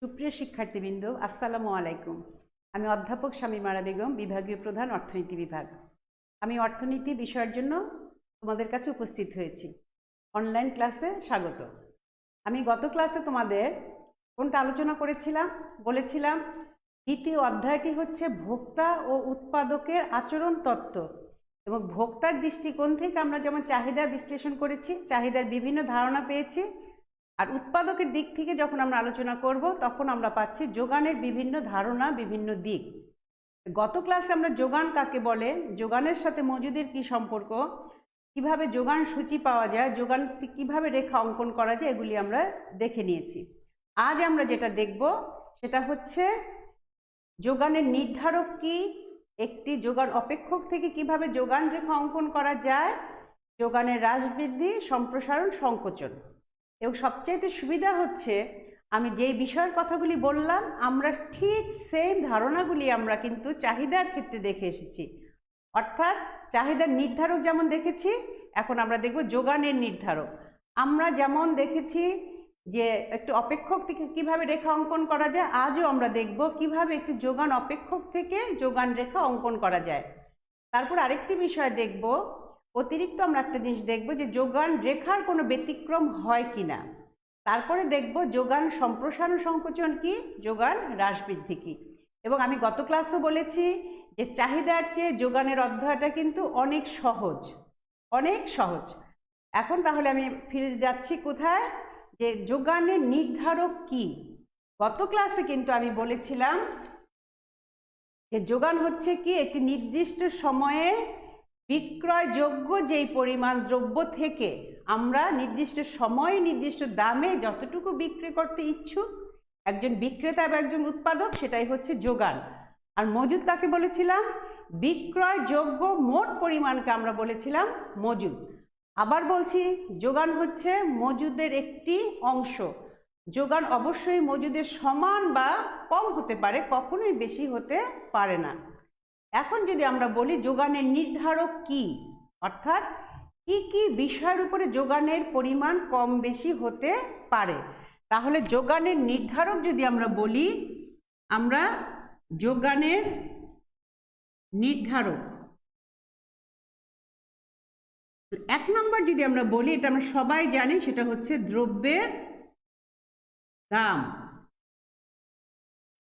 সুপ্রিয় শিক্ষার্থীবৃন্দ, আসসালামু আলাইকুম। আমি অধ্যাপক শামীমা বেগম, বিভাগীয় প্রধান, অর্থনীতি বিভাগ। আমি অর্থনীতি বিষয়ের জন্য তোমাদের কাছে উপস্থিত হয়েছি। অনলাইন ক্লাসে স্বাগত। আমি গত ক্লাসে তোমাদের কোনটা আলোচনা করেছিলাম? বলেছিলাম দ্বিতীয় অধ্যায়টি হচ্ছে ভোক্তা ও উৎপাদকের আচরণ তত্ত্ব, এবং ভোক্তার দৃষ্টিকোণ থেকে আমরা যেমন চাহিদা বিশ্লেষণ করেছি, চাহিদার বিভিন্ন ধারণা পেয়েছি, আর উৎপাদকের দিক থেকে যখন আমরা আলোচনা করব তখন আমরা পাচ্ছি যোগানের বিভিন্ন ধারণা, বিভিন্ন দিক। গত ক্লাসে আমরা যোগান কাকে বলে, যোগানের সাথে মজুদের কি সম্পর্ক, কিভাবে যোগান সূচি পাওয়া যায়, যোগান কিভাবে রেখা অঙ্কন করা যায়, এগুলি আমরা দেখে নিয়েছি। আজ আমরা যেটা দেখব সেটা হচ্ছে যোগানের নির্ধারক কি, একটি যোগান অপেক্ষক থেকে কিভাবে যোগান রেখা অঙ্কন করা যায়, যোগানের হ্রাস বৃদ্ধি, সম্প্রসারণ, সংকোচন। এবং সবচাইতে সুবিধা হচ্ছে আমি যেই বিষয়ের কথাগুলি বললাম আমরা ঠিক সেম ধারণাগুলি আমরা কিন্তু চাহিদার ক্ষেত্রে দেখে এসেছি। অর্থাৎ চাহিদার নির্ধারক যেমন দেখেছি, এখন আমরা দেখব যোগানের নির্ধারক। আমরা যেমন দেখেছি যে একটু অপেক্ষক থেকে কিভাবে রেখা অঙ্কন করা যায়, আজও আমরা দেখব কিভাবে একটি যোগান অপেক্ষক থেকে যোগান রেখা অঙ্কন করা যায়। তারপর আরেকটি বিষয় দেখব, অতিরিক্ত আমরা একটা জিনিস দেখব যে যোগান রেখার কোনো ব্যতিক্রম হয় কিনা। তারপরে দেখব যোগান সম্প্রসারণ সংকোচন কি, যোগান হ্রাস বৃদ্ধি কি। এবং আমি গত ক্লাসও বলেছি যে চাহিদার চেয়ে যোগানের অধ্যায়টা কিন্তু অনেক সহজ, অনেক সহজ। এখন তাহলে আমি ফিরে যাচ্ছি কোথায়, যে যোগানের নির্ধারক কি। গত ক্লাসে কিন্তু আমি বলেছিলাম যে যোগান হচ্ছে কি, একটি নির্দিষ্ট সময়ে বিক্রয়যোগ্য যেই পরিমাণ দ্রব্য থেকে আমরা নির্দিষ্ট সময়ে নির্দিষ্ট দামে যতটুকু বিক্রি করতে ইচ্ছুক একজন বিক্রেতা বা একজন উৎপাদক, সেটাই হচ্ছে যোগান। আর মজুদ কাকে বলেছিলাম? বিক্রয়যোগ্য মোট পরিমাণকে আমরা বলেছিলাম মজুদ। আবার বলছি, যোগান হচ্ছে মজুদের একটি অংশ। যোগান অবশ্যই মজুদের সমান বা কম হতে পারে, কখনোই বেশি হতে পারে না। এখন যদি আমরা বলি যোগানের নির্ধারক কি, অর্থাৎ কি কি বিষয়ের উপরে যোগানের পরিমাণ কম বেশি হতে পারে, তাহলে যোগানের নির্ধারক যদি আমরা বলি, আমরা যোগানের নির্ধারক এক নম্বর যদি আমরা বলি, এটা আমরা সবাই জানি, সেটা হচ্ছে দ্রব্যের দাম।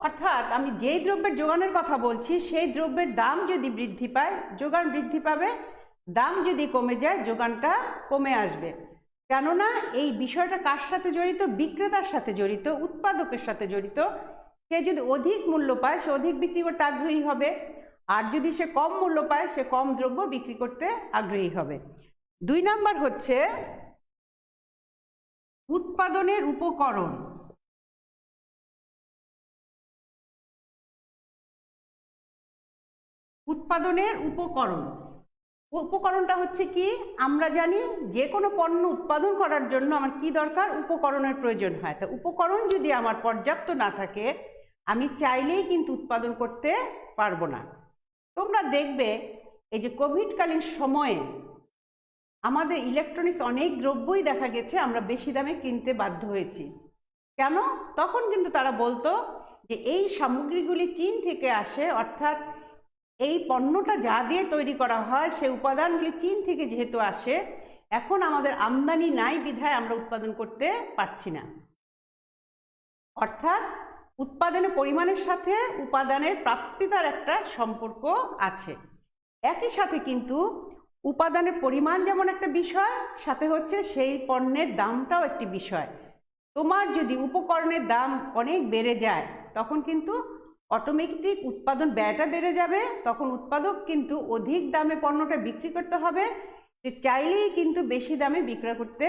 অর্থাৎ আমি যেই দ্রব্যের যোগানের কথা বলছি সেই দ্রব্যের দাম যদি বৃদ্ধি পায় যোগান বৃদ্ধি পাবে, দাম যদি কমে যায় যোগানটা কমে আসবে। কেননা এই বিষয়টা কার সাথে জড়িত? বিক্রেতার সাথে জড়িত, উৎপাদকের সাথে জড়িত। সে যদি অধিক মূল্য পায় সে অধিক বিক্রি করতে আগ্রহী হবে, আর যদি সে কম মূল্য পায় সে কম দ্রব্য বিক্রি করতে আগ্রহী হবে। 2 নম্বর হচ্ছে উৎপাদনের উপকরণ। উৎপাদনের উপকরণ, উপকরণটা হচ্ছে কি, আমরা জানি যে কোনো পণ্য উৎপাদন করার জন্য আমার কি দরকার? উপকরণের প্রয়োজন হয়। তা উপকরণ যদি আমার পর্যাপ্ত না থাকে আমি চাইলেই কিন্তু উৎপাদন করতে পারবো না। তোমরা দেখবে এই যে কোভিডকালীন সময়ে আমাদের ইলেকট্রনিক্স অনেক দ্রব্যই দেখা গেছে আমরা বেশি দামে কিনতে বাধ্য হয়েছি। কেন? তখন কিন্তু তারা বলতো যে এই সামগ্রীগুলি চীন থেকে আসে, অর্থাৎ এই পণ্যটা যা দিয়ে তৈরি করা হয় সে উপাদানগুলি চীন থেকে যেহেতু আসে, এখন আমাদের আমদানি নাই বিধায় আমরা উৎপাদন করতে পারছি না। অর্থাৎ উৎপাদনের পরিমাণের সাথে উপাদানের প্রাপ্যতার একটা সম্পর্ক আছে। একই সাথে কিন্তু উপাদানের পরিমাণ যেমন একটা বিষয়, সাথে হচ্ছে সেই পণ্যের দামটাও একটি বিষয়। তোমার যদি উপকরণের দাম অনেক বেড়ে যায় তখন কিন্তু অটোমেটিক উৎপাদন ব্যয়টা বেড়ে যাবে, তখন উৎপাদক কিন্তু অধিক দামে পণ্যটা বিক্রি করতে হবে, সে চাইলেই কিন্তু বেশি দামে বিক্রয় করতে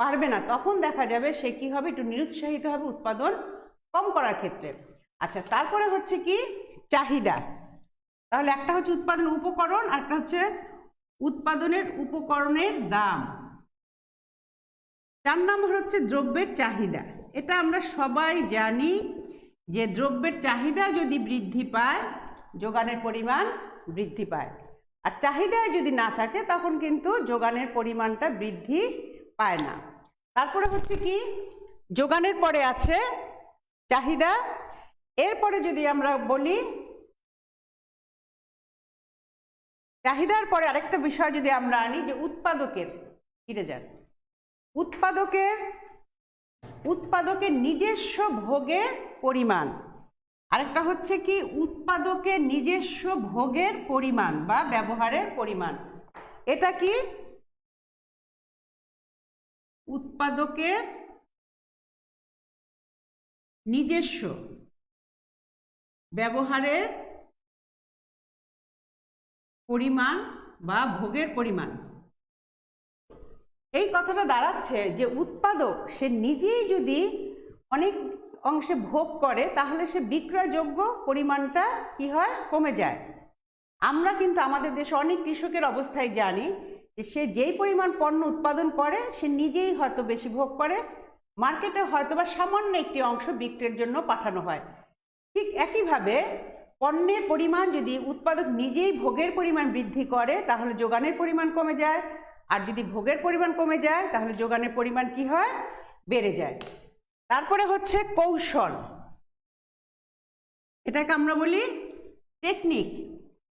পারবে না। তখন দেখা যাবে সে কি হবে, একটু নিরুৎসাহিত হবে উৎপাদন কম করার ক্ষেত্রে। আচ্ছা, তারপরে হচ্ছে কি চাহিদা। তাহলে একটা হচ্ছে উৎপাদন উপকরণ, আর একটা হচ্ছে উৎপাদনের উপকরণের দাম। 4 নম্বর হচ্ছে দ্রব্যের চাহিদা। এটা আমরা সবাই জানি যে দ্রব্যের চাহিদা যদি বৃদ্ধি পায় যোগানের পরিমাণ বৃদ্ধি পায়, আর চাহিদায় যদি না থাকে তখন কিন্তু যোগানের পরিমাণটা বৃদ্ধি পায় না। তারপরে হচ্ছে কি যোগানের পরে আছে চাহিদা। এরপরে যদি আমরা বলি চাহিদার পরে আরেকটা বিষয় যদি আমরা আনি যে উৎপাদকের, ফিরে যান, উৎপাদকের নিজস্ব ভোগের পরিমাণ, আরেকটা হচ্ছে কি উৎপাদকের নিজস্ব ভোগের পরিমাণ বা ব্যবহারের পরিমাণ। এটা কি উৎপাদকের নিজস্ব ব্যবহারের পরিমাণ বা ভোগের পরিমাণ। এই কথাটা দাঁড়াচ্ছে যে উৎপাদক সে নিজেই যদি অনেক অংশে ভোগ করে তাহলে সে বিক্রয়যোগ্য পরিমাণটা কি হয়, কমে যায়। আমরা কিন্তু আমাদের দেশে অনেক কৃষকের অবস্থায় জানি যে সে যেই পরিমাণ পণ্য উৎপাদন করে সে নিজেই হয়তো বেশি ভোগ করে, মার্কেটে হয়তো বা সামান্য একটি অংশ বিক্রির জন্য পাঠানো হয়। ঠিক একইভাবে পণ্যের পরিমাণ যদি উৎপাদক নিজেই ভোগের পরিমাণ বৃদ্ধি করে তাহলে যোগানের পরিমাণ কমে যায়, আর যদি ভোগের পরিমাণ কমে যায় তাহলে যোগানের পরিমাণ কি হয়, বেড়ে যায়। তারপরে হচ্ছে কৌশল, এটাকে আমরা বলি টেকনিক।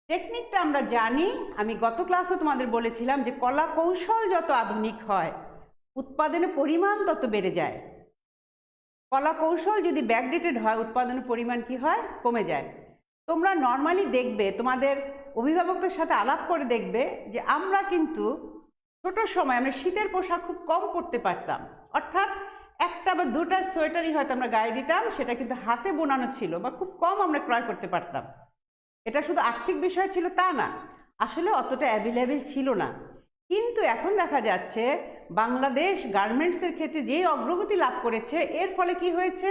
টেকনিকটা আমরা জানি, আমি গত ক্লাসে তোমাদের বলেছিলাম যে কলা কৌশল যত আধুনিক হয় উৎপাদনের পরিমাণ তত বেড়ে যায়। কলা কৌশল যদি ব্যাকডেটেড হয় উৎপাদনের পরিমাণ কি হয়, কমে যায়। তোমরা নর্মালি দেখবে, তোমাদের অভিভাবকদের সাথে আলাপ করে দেখবে যে আমরা কিন্তু ছোট সময় আমরা শীতের পোশাক খুব কম পরতে পারতাম, অর্থাৎ একটা বা দুটা সোয়েটারই হয়তো আমরা গায়ে দিতাম, সেটা কিন্তু হাতে বোনানো ছিল বা খুব কম আমরা ক্রয় করতে পারতাম। এটা শুধু আর্থিক বিষয় ছিল তা না, আসলে অতটা অ্যাভেলেবেল ছিল না। কিন্তু এখন দেখা যাচ্ছে বাংলাদেশ গার্মেন্টসের ক্ষেত্রে যে অগ্রগতি লাভ করেছে, এর ফলে কি হয়েছে,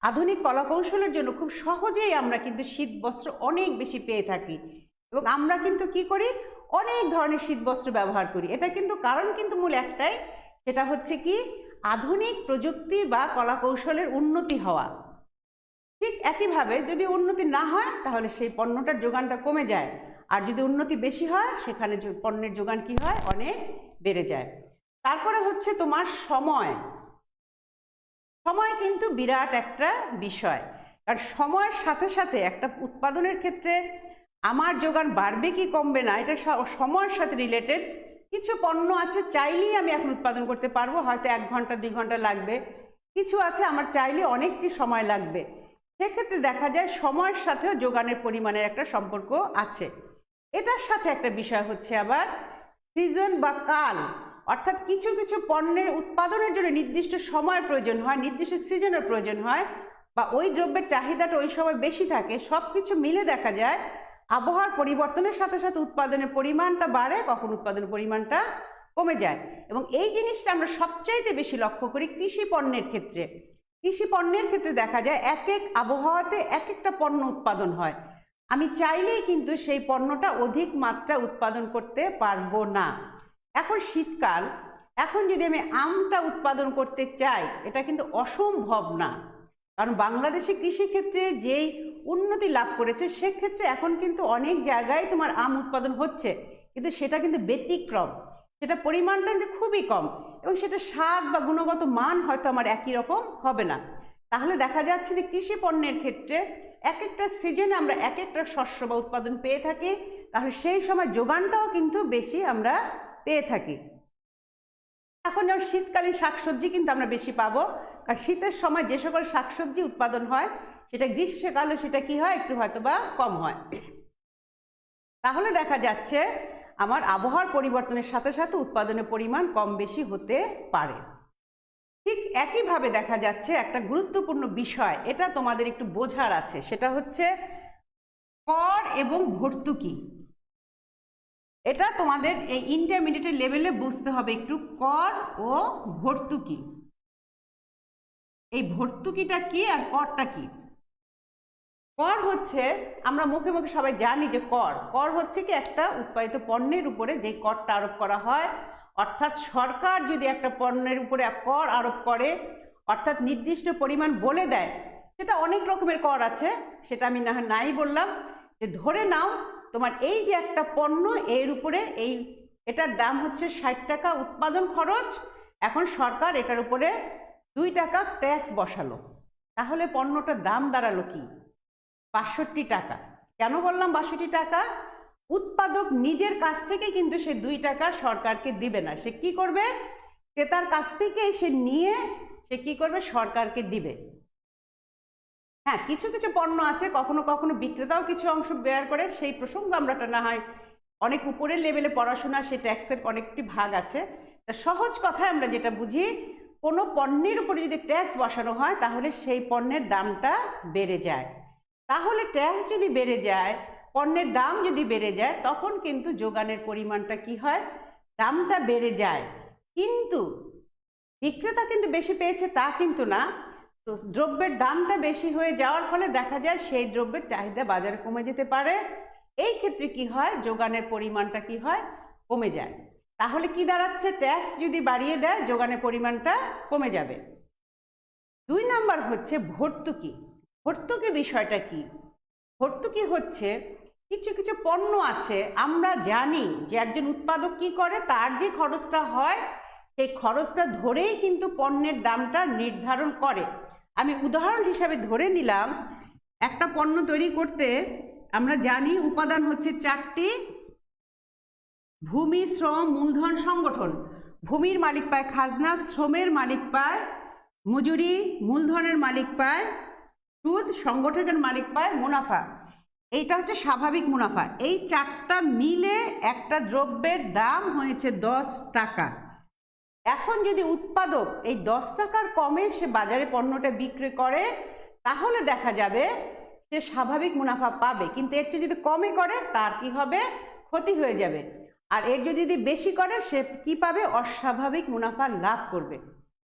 আধুনিক কলাকৌশলের জন্য খুব সহজেই আমরা কিন্তু শীত বস্ত্র অনেক বেশি পেয়ে থাকি এবং আমরা কিন্তু কি করি, অনেক ধরনের শীত বস্ত্র ব্যবহার করি। এটা কিন্তু কারণ কিন্তু মূল একটাই, সেটা হচ্ছে কি আধুনিক প্রযুক্তি বা কলাকৌশলের উন্নতি হওয়া। ঠিক একইভাবে যদি উন্নতি না হয় তাহলে সেই পণ্যটার যোগানটা কমে যায়, আর যদি উন্নতি বেশি হয় সেখানে পণ্যের যোগান কি হয়, অনেক বেড়ে যায়। তারপরে হচ্ছে তোমার সময় কিন্তু বিরাট একটা বিষয়, কারণ সময়ের সাথে সাথে একটা উৎপাদনের ক্ষেত্রে আমার যোগান বাড়বে কি কমবে না এটা সময়ের সাথে রিলেটেড। কিছু পণ্য আছে চাইলেই আমি এখন উৎপাদন করতে পারবো, হয়তো 1 ঘন্টা 2 ঘন্টা লাগবে, কিছু আছে আমার চাইলে অনেকটি সময় লাগবে। সেক্ষেত্রে দেখা যায় সময়ের সাথেও যোগানের পরিমাণের একটা সম্পর্ক আছে। এটার সাথে একটা বিষয় হচ্ছে আবার সিজন বা কাল, অর্থাৎ কিছু কিছু পণ্যের উৎপাদনের জন্য নির্দিষ্ট সময়ের প্রয়োজন হয়, নির্দিষ্ট সিজনের প্রয়োজন হয়, বা ওই দ্রব্যের চাহিদাটা ওই সময় বেশি থাকে। সব কিছু মিলে দেখা যায় আবহাওয়ার পরিবর্তনের সাথে সাথে উৎপাদনের পরিমাণটা বাড়ে, কখন উৎপাদনের পরিমাণটা কমে যায়। এবং এই জিনিসটা আমরা সবচাইতে বেশি লক্ষ্য করি কৃষি পণ্যের ক্ষেত্রে। কৃষি পণ্যের ক্ষেত্রে দেখা যায় এক এক আবহাওয়াতে এক একটা পণ্য উৎপাদন হয়, আমি চাইলেই কিন্তু সেই পণ্যটা অধিক মাত্রা উৎপাদন করতে পারবো না। এখন শীতকাল, এখন যদি আমি আমটা উৎপাদন করতে চাই এটা কিন্তু অসম্ভব না, কারণ বাংলাদেশে কৃষিক্ষেত্রে যেই উন্নতি লাভ করেছে সেক্ষেত্রে এখন কিন্তু অনেক জায়গায় তোমার আম উৎপাদন হচ্ছে, কিন্তু সেটা কিন্তু ব্যতিক্রম, সেটা পরিমাণটা কিন্তু খুবই কম এবং সেটা স্বাদ বা গুণগত মান হয়তো আমার একই রকম হবে না। তাহলে দেখা যাচ্ছে যে কৃষি পণ্যের ক্ষেত্রে এক একটা সিজনে আমরা এক একটা শস্য বা উৎপাদন পেয়ে থাকি, তাহলে সেই সময় যোগানটাও কিন্তু বেশি আমরা পেয়ে থাকি। এখন যেমন শীতকালীন শাকসবজি কিন্তু আমরা বেশি পাবো, কারণ শীতের সময় যে সকল শাকসবজি উৎপাদন হয় সেটা গ্রীষ্মকালে সেটা কি হয়, একটু হয়তো বা কম হয়। তাহলে দেখা যাচ্ছে আমার আবহাওয়ার পরিবর্তনের সাথে সাথে উৎপাদনের পরিমাণ কম বেশি হতে পারে। ঠিক একইভাবে দেখা যাচ্ছে একটা গুরুত্বপূর্ণ বিষয়, এটা তোমাদের একটু বোঝার আছে, সেটা হচ্ছে কর এবং ভর্তুকি। এটা তোমাদের এই ইন্টারমিডিয়েট লেভেলে বুঝতে হবে একটু, কর ও ভর্তুকি। এই ভর্তুকিটা কি আর করটা কি? কর হচ্ছে, আমরা মুখে মুখে সবাই জানি যে কর হচ্ছে কি একটা উৎপাদিত পণ্যের উপরে যে করটা আরোপ করা হয়, অর্থাৎ সরকার যদি একটা পণ্যের উপরে কর আরোপ করে, অর্থাৎ নির্দিষ্ট পরিমাণ বলে দেয়, সেটা অনেক রকমের কর আছে, সেটা আমি নাই বললাম, যে ধরে নাও তোমার এই যে একটা পণ্য এর উপরে এটার দাম হচ্ছে 60 টাকা উৎপাদন খরচ, এখন সরকার এটার উপরে 2 টাকা ট্যাক্স বসালো, তাহলে পণ্যটার দাম দাঁড়ালো কি? ৬২ টাকা। কেন বললাম ৬২ টাকা? উৎপাদক নিজের কাছ থেকে কিন্তু সে ২ টাকা সরকারকে দিবে না। সে কি করবে? ক্রেতার কাছ থেকে সে নিয়ে সে কি করবে? সরকারকে দিবে। হ্যাঁ, কিছু কিছু পণ্য আছে কখনো কখনো বিক্রেতাও কিছু অংশ বেয়ার করে, সেই প্রসঙ্গ আমরা না হয় অনেক উপরের লেভেলে পড়াশোনা, সে ট্যাক্সের অনেকটি ভাগ আছে। তা সহজ কথায় আমরা যেটা বুঝি, কোনো পণ্যের উপরে যদি ট্যাক্স বসানো হয় তাহলে সেই পণ্যের দামটা বেড়ে যায়। তাহলে ট্যাক্স যদি বেড়ে যায়, পণ্যের দাম যদি বেড়ে যায়, তখন কিন্তু যোগানের পরিমাণটা কি হয়? দামটা বেড়ে যায়। কিন্তু বিক্রেতা কিন্তু বেশি পেয়েছে তা কিন্তু না। তো দ্রব্যের দামটা বেশি হয়ে যাওয়ার ফলে দেখা যায় সেই দ্রব্যের চাহিদা বাজারে কমে যেতে পারে। এই ক্ষেত্রে কি হয়? যোগানের পরিমাণটা কি হয়? কমে যায়। তাহলে কি দাঁড়াচ্ছে? ট্যাক্স যদি বাড়িয়ে দেয়, যোগানের পরিমাণটা কমে যাবে। ২ নাম্বার হচ্ছে ভর্তুকি। ভর্তুকি বিষয়টা কি? ভর্তুকি হচ্ছে কিছু কিছু পণ্য আছে, আমরা জানি যে একজন উৎপাদক কি করে, তার যে খরচটা হয় সেই খরচটা ধরেই কিন্তু পণ্যের দামটা নির্ধারণ করে। আমি উদাহরণ হিসাবে ধরে নিলাম, একটা পণ্য তৈরি করতে আমরা জানি উপাদান হচ্ছে ৪টি: ভূমি, শ্রম, মূলধন, সংগঠন। ভূমির মালিক পায় খাজনা, শ্রমের মালিক পায় মজুরি, মূলধনের মালিক পায় সুদ, সংগঠনের মালিক পায় মুনাফা। এইটা হচ্ছে স্বাভাবিক মুনাফা। এই 4টা মিলে একটা দ্রব্যের দাম হয়েছে 10 টাকা। এখন যদি উৎপাদক এই 10 টাকার কমে সে বাজারে পণ্যটা বিক্রি করে, তাহলে দেখা যাবে সে স্বাভাবিক মুনাফা পাবে। কিন্তু এর চেয়ে যদি কমে করে, তার কি হবে? ক্ষতি হয়ে যাবে। আর এর যদি বেশি করে, সে কি পাবে? অস্বাভাবিক মুনাফা লাভ করবে।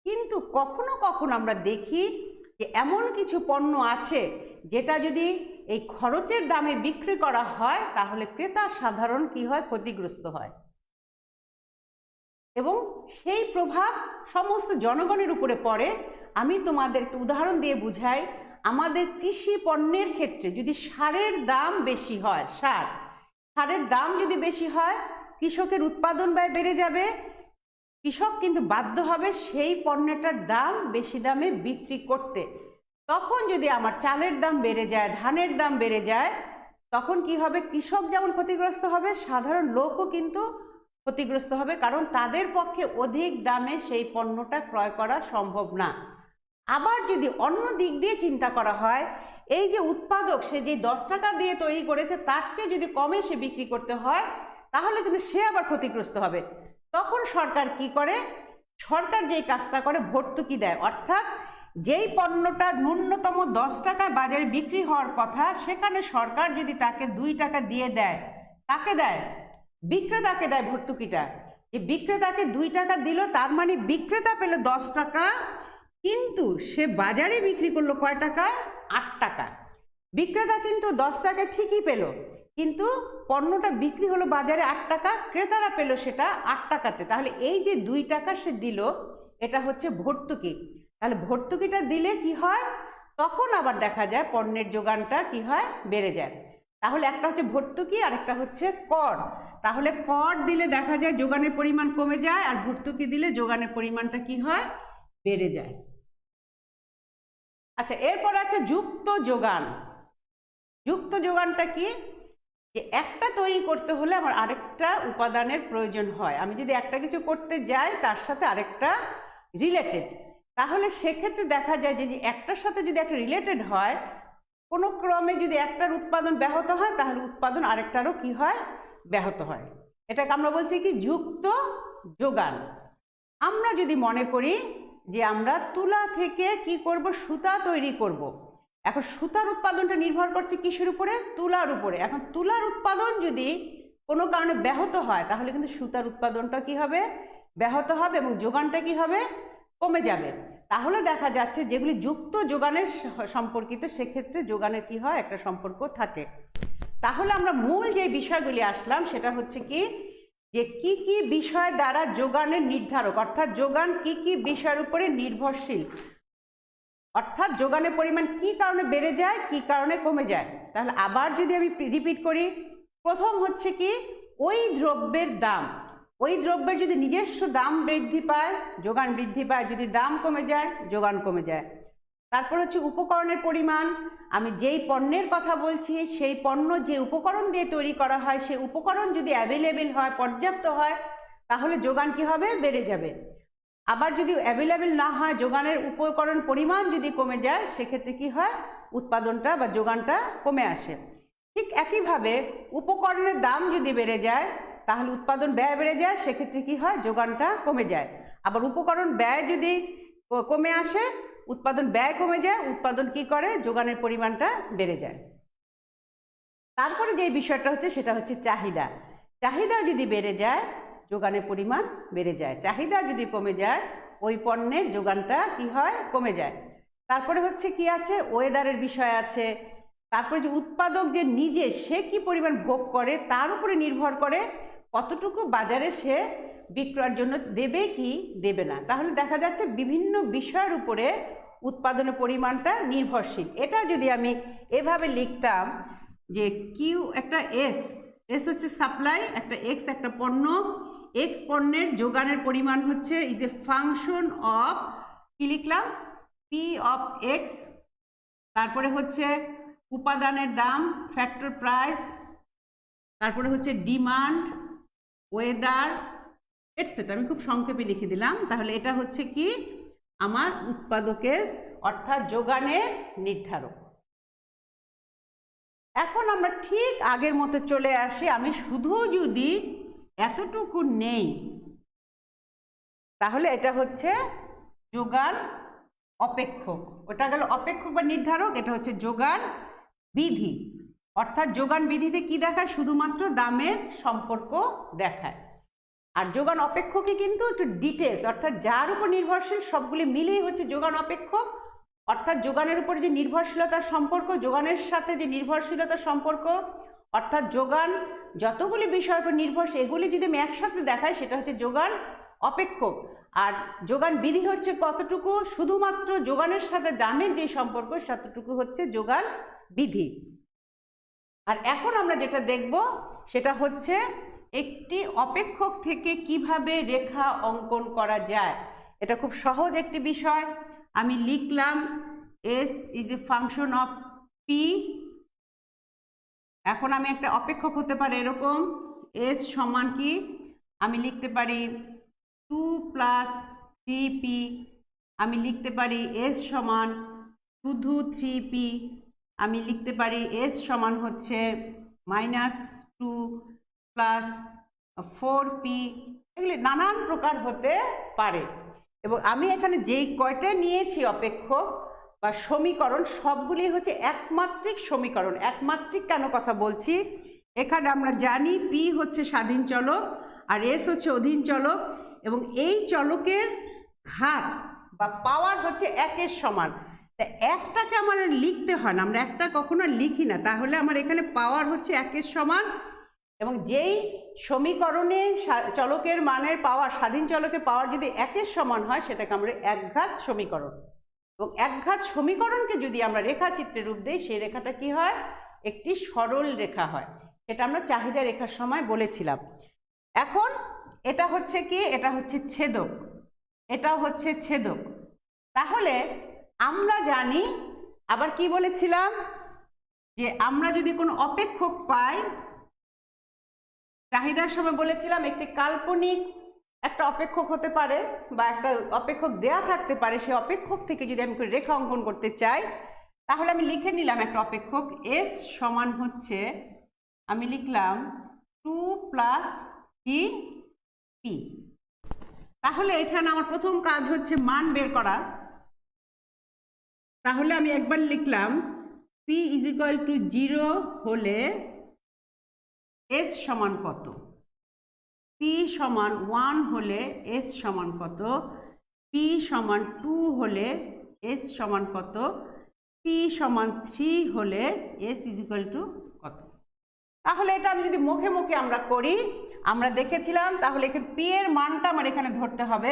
কিন্তু কখনো কখনো আমরা দেখি যে এমন কিছু পণ্য আছে যেটা যদি এই খরচের দামে বিক্রি করা হয়, তাহলে ক্রেতা সাধারণ কি হয়? ক্ষতিগ্রস্ত হয়। এবং সেই প্রভাব সমস্ত জনগণের উপরে পড়ে। আমি তোমাদের একটু উদাহরণ দিয়ে বুঝাই। আমাদের কৃষি পণ্যের ক্ষেত্রে যদি সারের দাম বেশি হয়, সারের দাম যদি বেশি হয়, কৃষকের উৎপাদন ব্যয় বেড়ে যাবে। কৃষক কিন্তু বাধ্য হবে সেই পণ্যটার দাম বেশি দামে বিক্রি করতে। তখন যদি আমার চালের দাম বেড়ে যায়, ধানের দাম বেড়ে যায়, তখন কি হবে? কৃষক যেমন ক্ষতিগ্রস্ত হবে, সাধারণ লোকও কিন্তু ক্ষতিগ্রস্ত হবে, কারণ তাদের পক্ষে অধিক দামে সেই পণ্যটা ক্রয় করা সম্ভব না। আবার যদি অন্য দিক দিয়ে চিন্তা করা হয়, এই যে উৎপাদক সে যে 10 টাকা দিয়ে তৈরি করেছে, তার চেয়ে যদি কমে সে বিক্রি করতে হয়, তাহলে কিন্তু সে আবার ক্ষতিগ্রস্ত হবে। তখন সরকার কি করে? সরকার যেই কাজটা করে, ভর্তুকি দেয়। অর্থাৎ যেই পণ্যটা ন্যূনতম 10 টাকায় বাজারে বিক্রি হওয়ার কথা, সেখানে সরকার যদি তাকে 2 টাকা দিয়ে দেয়, কাকে দেয়? বিক্রেতাকে দেয় ভর্তুকিটা। যে বিক্রেতাকে 2 টাকা দিল, তার মানে বিক্রেতা পেল 10 টাকা, কিন্তু সে বাজারে বিক্রি করলো কয় টাকা? 8 টাকা। বিক্রেতা কিন্তু 10 টাকা ঠিকই পেল, কিন্তু পণ্যটা বিক্রি হলো বাজারে 8 টাকা, ক্রেতারা পেল সেটা 8 টাকাতে। তাহলে এই যে 2 টাকা সে দিল, এটা হচ্ছে ভর্তুকি। তাহলে ভর্তুকিটা দিলে কি হয়? তখন আবার দেখা যায় পণ্যের যোগানটা কি হয়? বেড়ে যায়। তাহলে একটা হচ্ছে ভর্তুকি, আর একটা হচ্ছে কর। তাহলে কর দিলে দেখা যায় যোগানের পরিমাণ কমে যায়, আর ভর্তুকি দিলে যোগানের পরিমাণটা কি হয়? বেড়ে যায়। আচ্ছা, এরপর আছে যুক্ত যোগান। যুক্ত যোগানটা কি? যে একটা তৈরি করতে হলে আমার আরেকটা উপাদানের প্রয়োজন হয়। আমি যদি একটা কিছু করতে যাই, তার সাথে আরেকটা রিলেটেড, তাহলে সেক্ষেত্রে দেখা যায় যে একটার সাথে যদি একটা রিলেটেড হয়, কোনো ক্রমে যদি একটার উৎপাদন ব্যাহত হয়, তাহলে উৎপাদন আরেকটারও কি হয়? ব্যাহত হয়। এটাকে আমরা বলছি কি? যুক্ত যোগান। আমরা যদি মনে করি যে আমরা তুলা থেকে কি করব? সুতা তৈরি করব। এখন সুতার উৎপাদনটা নির্ভর করছে কিসের উপরে? তুলার উপরে। এখন তুলার উৎপাদন যদি কোনো কারণে ব্যাহত হয়, তাহলে কিন্তু সুতার উৎপাদনটা কি হবে? ব্যাহত হবে, এবং যোগানটা কি হবে? কমে যাবে। তাহলে দেখা যাচ্ছে যেগুলি যুক্ত যোগানের সম্পর্কিত, সেক্ষেত্রে যোগানের কি হয়? একটা সম্পর্ক থাকে। তাহলে আমরা মূল যে বিষয়গুলি আসলাম, সেটা হচ্ছে কি? যে কি কি বিষয় দ্বারা যোগানের নির্ধারক, অর্থাৎ যোগান কি কি বিষয়ের উপরে নির্ভরশীল, অর্থাৎ যোগানের পরিমাণ কি কারণে বেড়ে যায়, কি কারণে কমে যায়। তাহলে আবার যদি আমি রিপিট করি, প্রথম হচ্ছে কি? ওই দ্রব্যের দাম। ওই দ্রব্যের যদি নিজস্ব দাম বৃদ্ধি পায়, যোগান বৃদ্ধি পায়। যদি দাম কমে যায়, যোগান কমে যায়। তারপর হচ্ছে উপকরণের পরিমাণ, আমি যেই পণ্যের কথা বলছি সেই পণ্য যে উপকরণ দিয়ে তৈরি করা হয় সেই উপকরণ যদি অ্যাভেলেবেল হয়, পর্যাপ্ত হয়, তাহলে যোগান কি হবে, বেড়ে যাবে। আবার যদি অ্যাভেলেবেল না হয়, যোগানের উপকরণ পরিমাণ যদি কমে যায়, সেক্ষেত্রে কি হয়, উৎপাদনটা বা যোগানটা কমে আসে। ঠিক একইভাবে উপকরণের দাম যদি বেড়ে যায় তাহলে উৎপাদন ব্যয় বেড়ে যায়, সেক্ষেত্রে কি হয়, যোগানটা কমে যায়। আবার উপকরণ ব্যয় যদি কমে আসে, উৎপাদন ব্যয় কমে যায়, উৎপাদন কি করে, যোগানের পরিমাণটা বেড়ে যায়। তারপরে যে বিষয়টা হচ্ছে সেটা হচ্ছে চাহিদা। চাহিদা যদি বেড়ে যায়, যোগানের পরিমাণ বেড়ে যায়। চাহিদা যদি কমে যায়, ওই পণ্যের যোগানটা কি হয়, কমে যায়। তারপরে হচ্ছে কি আছে, ওয়েদারের বিষয় আছে। তারপরে যে উৎপাদক যে নিজে সে কি পরিমাণ ভোগ করে তার উপরে নির্ভর করে কতটুকু বাজারে সে বিক্রয়ের জন্য দেবে কি দেবে না। তাহলে দেখা যাচ্ছে বিভিন্ন বিষয়ের উপরে উৎপাদনের পরিমাণটা নির্ভরশীল। এটা যদি আমি এভাবে লিখতাম যে কিউ একটা এস, এস হচ্ছে সাপ্লাই, একটা এক্স একটা পণ্য, এক্স পণ্যের যোগানের পরিমাণ হচ্ছে ইজ এ ফাংশন অফ, কি লিখলাম, পি অফ এক্স, তারপরে হচ্ছে উপাদানের দাম, ফ্যাক্টর প্রাইস, তারপরে হচ্ছে ডিমান্ড, ওয়েদার, এটসেট্রা। আমি খুব সংক্ষেপে লিখে দিলাম। তাহলে এটা হচ্ছে কি আমার উৎপাদকের অর্থাৎ যোগানের নির্ধারক। এখন আমরা ঠিক আগের মতো চলে আসি। আমি শুধু যদি এতটুকু নেই তাহলে এটা হচ্ছে যোগান অপেক্ষক। ওটা গেল অপেক্ষক বা নির্ধারক, এটা হচ্ছে যোগান বিধি। অর্থাৎ যোগান বিধিতে কি দেখায়, শুধুমাত্র দামের সম্পর্ক দেখায়। আর যোগান অপেক্ষকে কিন্তু একটু ডিটেলস, অর্থাৎ যার উপর নির্ভরশীল সবগুলি মিলেই হচ্ছে যোগান অপেক্ষক। অর্থাৎ যোগানের উপর যে নির্ভরশীলতার সম্পর্ক, যোগানের সাথে যে নির্ভরশীলতার সম্পর্ক, অর্থাৎ যোগান যতগুলি বিষয়ের উপর নির্ভরশীল এগুলি যদি আমি একসাথে দেখাই সেটা হচ্ছে যোগান অপেক্ষক। আর যোগান বিধি হচ্ছে কতটুকু, শুধুমাত্র যোগানের সাথে দামের যে সম্পর্ক ততটুকু হচ্ছে যোগান বিধি। আর এখন আমরা যেটা দেখব সেটা হচ্ছে একটি অপেক্ষক থেকে কিভাবে রেখা অঙ্কন করা যায়। এটা খুব সহজ একটি বিষয়। আমি লিখলাম S is a function of P. এখন আমি একটা অপেক্ষক হতে পারে এরকম, এস সমান কি, আমি লিখতে পারি 2 + 3p, আমি লিখতে পারি এস সমান শুধু 3p, আমি লিখতে পারি এস সমান হচ্ছে -2 + 4p, এগুলি নানান প্রকার হতে পারে। এবং আমি এখানে যেই কয়টা নিয়েছি অপেক্ষক বা সমীকরণ সবগুলি হচ্ছে একমাত্রিক সমীকরণ। একমাত্রিক কেন কথা বলছি, এখানে আমরা জানি পি হচ্ছে স্বাধীন চলক আর এস হচ্ছে অধীন চলক, এবং এই চলকের ঘাত বা পাওয়ার হচ্ছে 1-এর সমান। তা একটাকে আমার লিখতে হয় না, আমরা একটা কখনো লিখি না, তাহলে আমার এখানে পাওয়ার হচ্ছে 1-এর সমান। এবং যেই সমীকরণে চলকের মানের পাওয়ার, স্বাধীন চলকের পাওয়ার যদি 1-এর সমান হয় সেটাকে আমরা একঘাত সমীকরণ। এবং একঘাত সমীকরণকে যদি আমরা রেখাচিত্রে রূপ দিই সেই রেখাটা কি হয়, একটি সরল রেখা হয়। সেটা আমরা চাহিদা রেখার সময় বলেছিলাম। এখন এটা হচ্ছে কি, এটা হচ্ছে ছেদক, এটা হচ্ছে ছেদক। তাহলে আমরা জানি, আবার কি বলেছিলাম, যে আমরা যদি কোনো অপেক্ষক পাই, চাহিদার সময় বলেছিলাম একটি কাল্পনিক একটা অপেক্ষক হতে পারে বা একটা অপেক্ষক দেয়া থাকতে পারে, সেই অপেক্ষক থেকে যদি আমি রেখা অঙ্কন করতে চাই তাহলে আমি লিখে নিলাম একটা অপেক্ষক এস সমান হচ্ছে, আমি লিখলাম 2 + 3p। তাহলে এখানে আমার প্রথম কাজ হচ্ছে মান বের করা। তাহলে আমি একবার লিখলাম p = 0 হলে h সমান কত, p সমান 1 হলে h সমান কত, p সমান 2 হলে h সমান কত, p সমান 3 হলে h = কত। তাহলে এটা আমি যদি মুখে মুখে আমরা করি, আমরা দেখেছিলাম, তাহলে এখানে p এর মানটা আমার এখানে ধরতে হবে।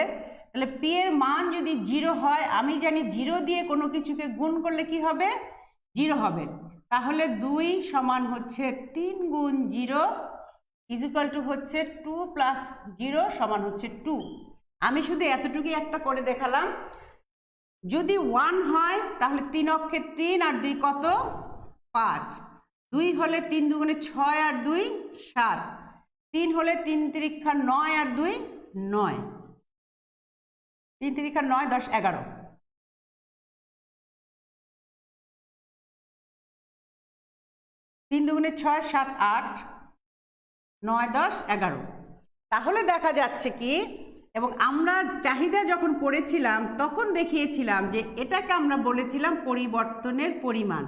তাহলে p এর মান যদি 0 হয়, আমি জানি 0 দিয়ে কোনো কিছুকে গুণ করলে কি হবে, 0 হবে। তাহলে 2 সমান হচ্ছে 3 গুণ 0 = হচ্ছে 2 + 0 সমান হচ্ছে 2। আমি শুধু এতটুকুই একটা করে দেখালাম। যদি 1 হয় তাহলে 3 অক্ষে 3 আর 2 কত 5, 2 হলে 3 দুগুণে 6 আর 2 7, 3 হলে 3 তিরিক্ষা 9 আর 2 9, 3 তিরিক্ষা 9 10 11, 3 দুগুণে 6 7 8 9 10 11। তাহলে দেখা যাচ্ছে কি, এবং আমরা চাহিদা যখন পড়েছিলাম তখন দেখিয়েছিলাম যে এটাকে আমরা বলেছিলাম পরিবর্তনের পরিমাণ।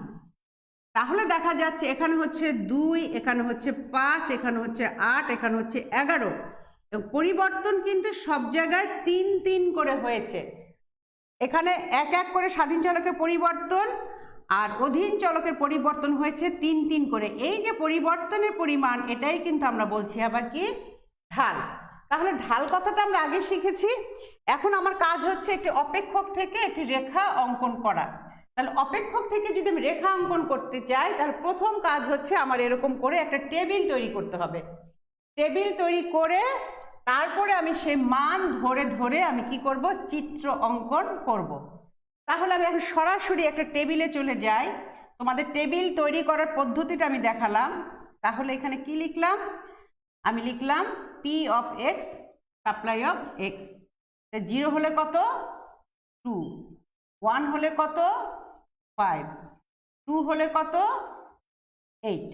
তাহলে দেখা যাচ্ছে এখানে হচ্ছে 2, এখানে হচ্ছে 5, এখানে হচ্ছে 8, এখানে হচ্ছে 11, এবং পরিবর্তন কিন্তু সব জায়গায় 3 3 করে হয়েছে। এখানে এক এক করে স্বাধীন চলকের পরিবর্তন আর অধীন চলকের পরিবর্তন হয়েছে 3 3 করে। এই যে পরিবর্তনের পরিমাণ, এটাই কিন্তু আমরা বলছি আবার কি ঢাল। তাহলে ঢাল কথাটা আমরা আগে শিখেছি। এখন আমার কাজ হচ্ছে একটি অপেক্ষক থেকে একটি রেখা অঙ্কন করা। তাহলে অপেক্ষক থেকে যদি আমি রেখা অঙ্কন করতে চাই, তাহলে প্রথম কাজ হচ্ছে আমার এরকম করে একটা টেবিল তৈরি করতে হবে। টেবিল তৈরি করে তারপরে আমি সেই মান ধরে ধরে আমি কি করব, চিত্র অঙ্কন করব। তাহলে আমি এখন সরাসরি একটা টেবিলে চলে যাই। তোমাদের টেবিল তৈরি করার পদ্ধতিটা আমি দেখালাম। তাহলে এখানে কি লিখলাম, আমি লিখলাম P of x supply of x। 0 হলে কত 2, 1 হলে কত 5, 2 হলে কত 8।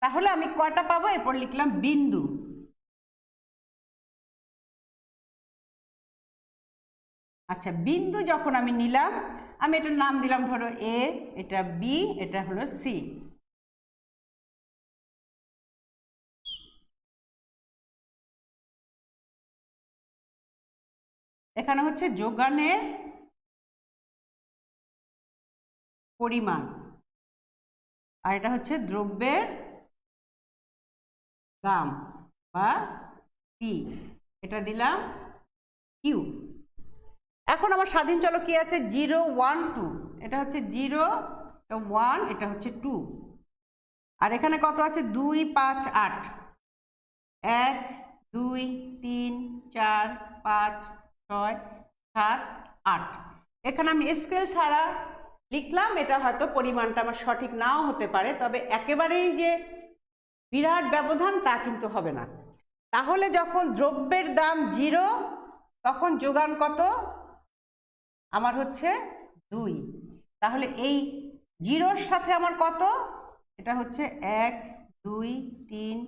তাহলে আমি কয়টা পাবো, এরপর লিখলাম বিন্দু। আচ্ছা, বিন্দু যখন আমি নিলাম, আমি এটার নাম দিলাম ধরো A, এটা B, এটা হলো C। এখানে হচ্ছে যোগানের পরিমাণ, আর এটা হচ্ছে দ্রব্যের দাম বা P, এটা দিলাম Q। এখন আমার স্বাধীন চলক কি আছে, 0 1 2, এটা হচ্ছে 0, 1, এটা হচ্ছে 2, আর এখানে কত আছে 2 5 8, 1 2 3 4 5 6 7 8। এখানে আমি স্কেল ছাড়া লিখলাম, এটা হয়তো পরিমাণটা আমার সঠিক নাও হতে পারে, তবে একেবারেই যে বিরাট ব্যবধান তা কিন্তু হবে না। তাহলে যখন দ্রব্যের দাম 0, তখন যোগান কত আমার হচ্ছে 2। তাহলে এই 0-র সাথে আমার কত, এটা হচ্ছে 1 2 3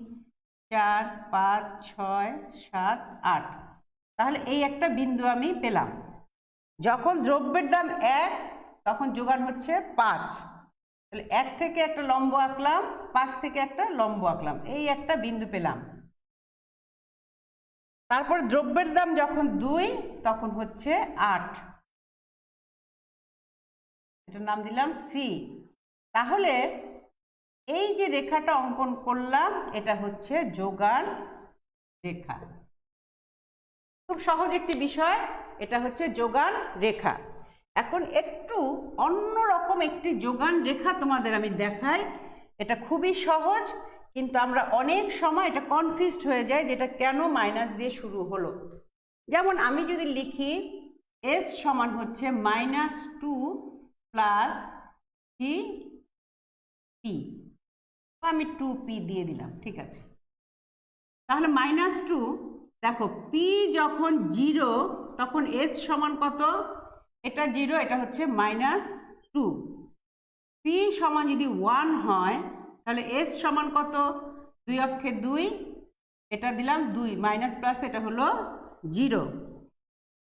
4 5 6 7 8। তাহলে এই একটা বিন্দু আমি পেলাম। যখন দ্রব্যের দাম 1, তখন যোগান হচ্ছে 5। তাহলে 1 থেকে একটা লম্ব আঁকলাম, 5 থেকে একটা লম্ব আঁকলাম, এই একটা বিন্দু পেলাম। তারপর দ্রব্যের দাম যখন 2, তখন হচ্ছে 8, এটার নাম দিলাম C। তাহলে এই যে রেখাটা অঙ্কন করলাম, এটা হচ্ছে যোগান রেখা। খুব সহজ একটি বিষয়, এটা হচ্ছে যোগান রেখা। এখন একটু অন্যরকম একটি যোগান রেখা তোমাদের আমি দেখাই। এটা খুবই সহজ, কিন্তু আমরা অনেক সময় এটা কনফিউজড হয়ে যায় যেটা কেন মাইনাস দিয়ে শুরু হলো। যেমন আমি যদি লিখি h সমান হচ্ছে -2 প্লাস 3p, আমি 2p দিয়ে দিলাম, ঠিক আছে। তাহলে -2, দেখো p যখন 0, তখন h সমান কত, এটা 0, এটা হচ্ছে -2। p সমান যদি 1 হয়, তাহলে h সমান কত, 2 অক্ষে 2, এটা দিলাম 2, মাইনাস প্লাস এটা হলো 0।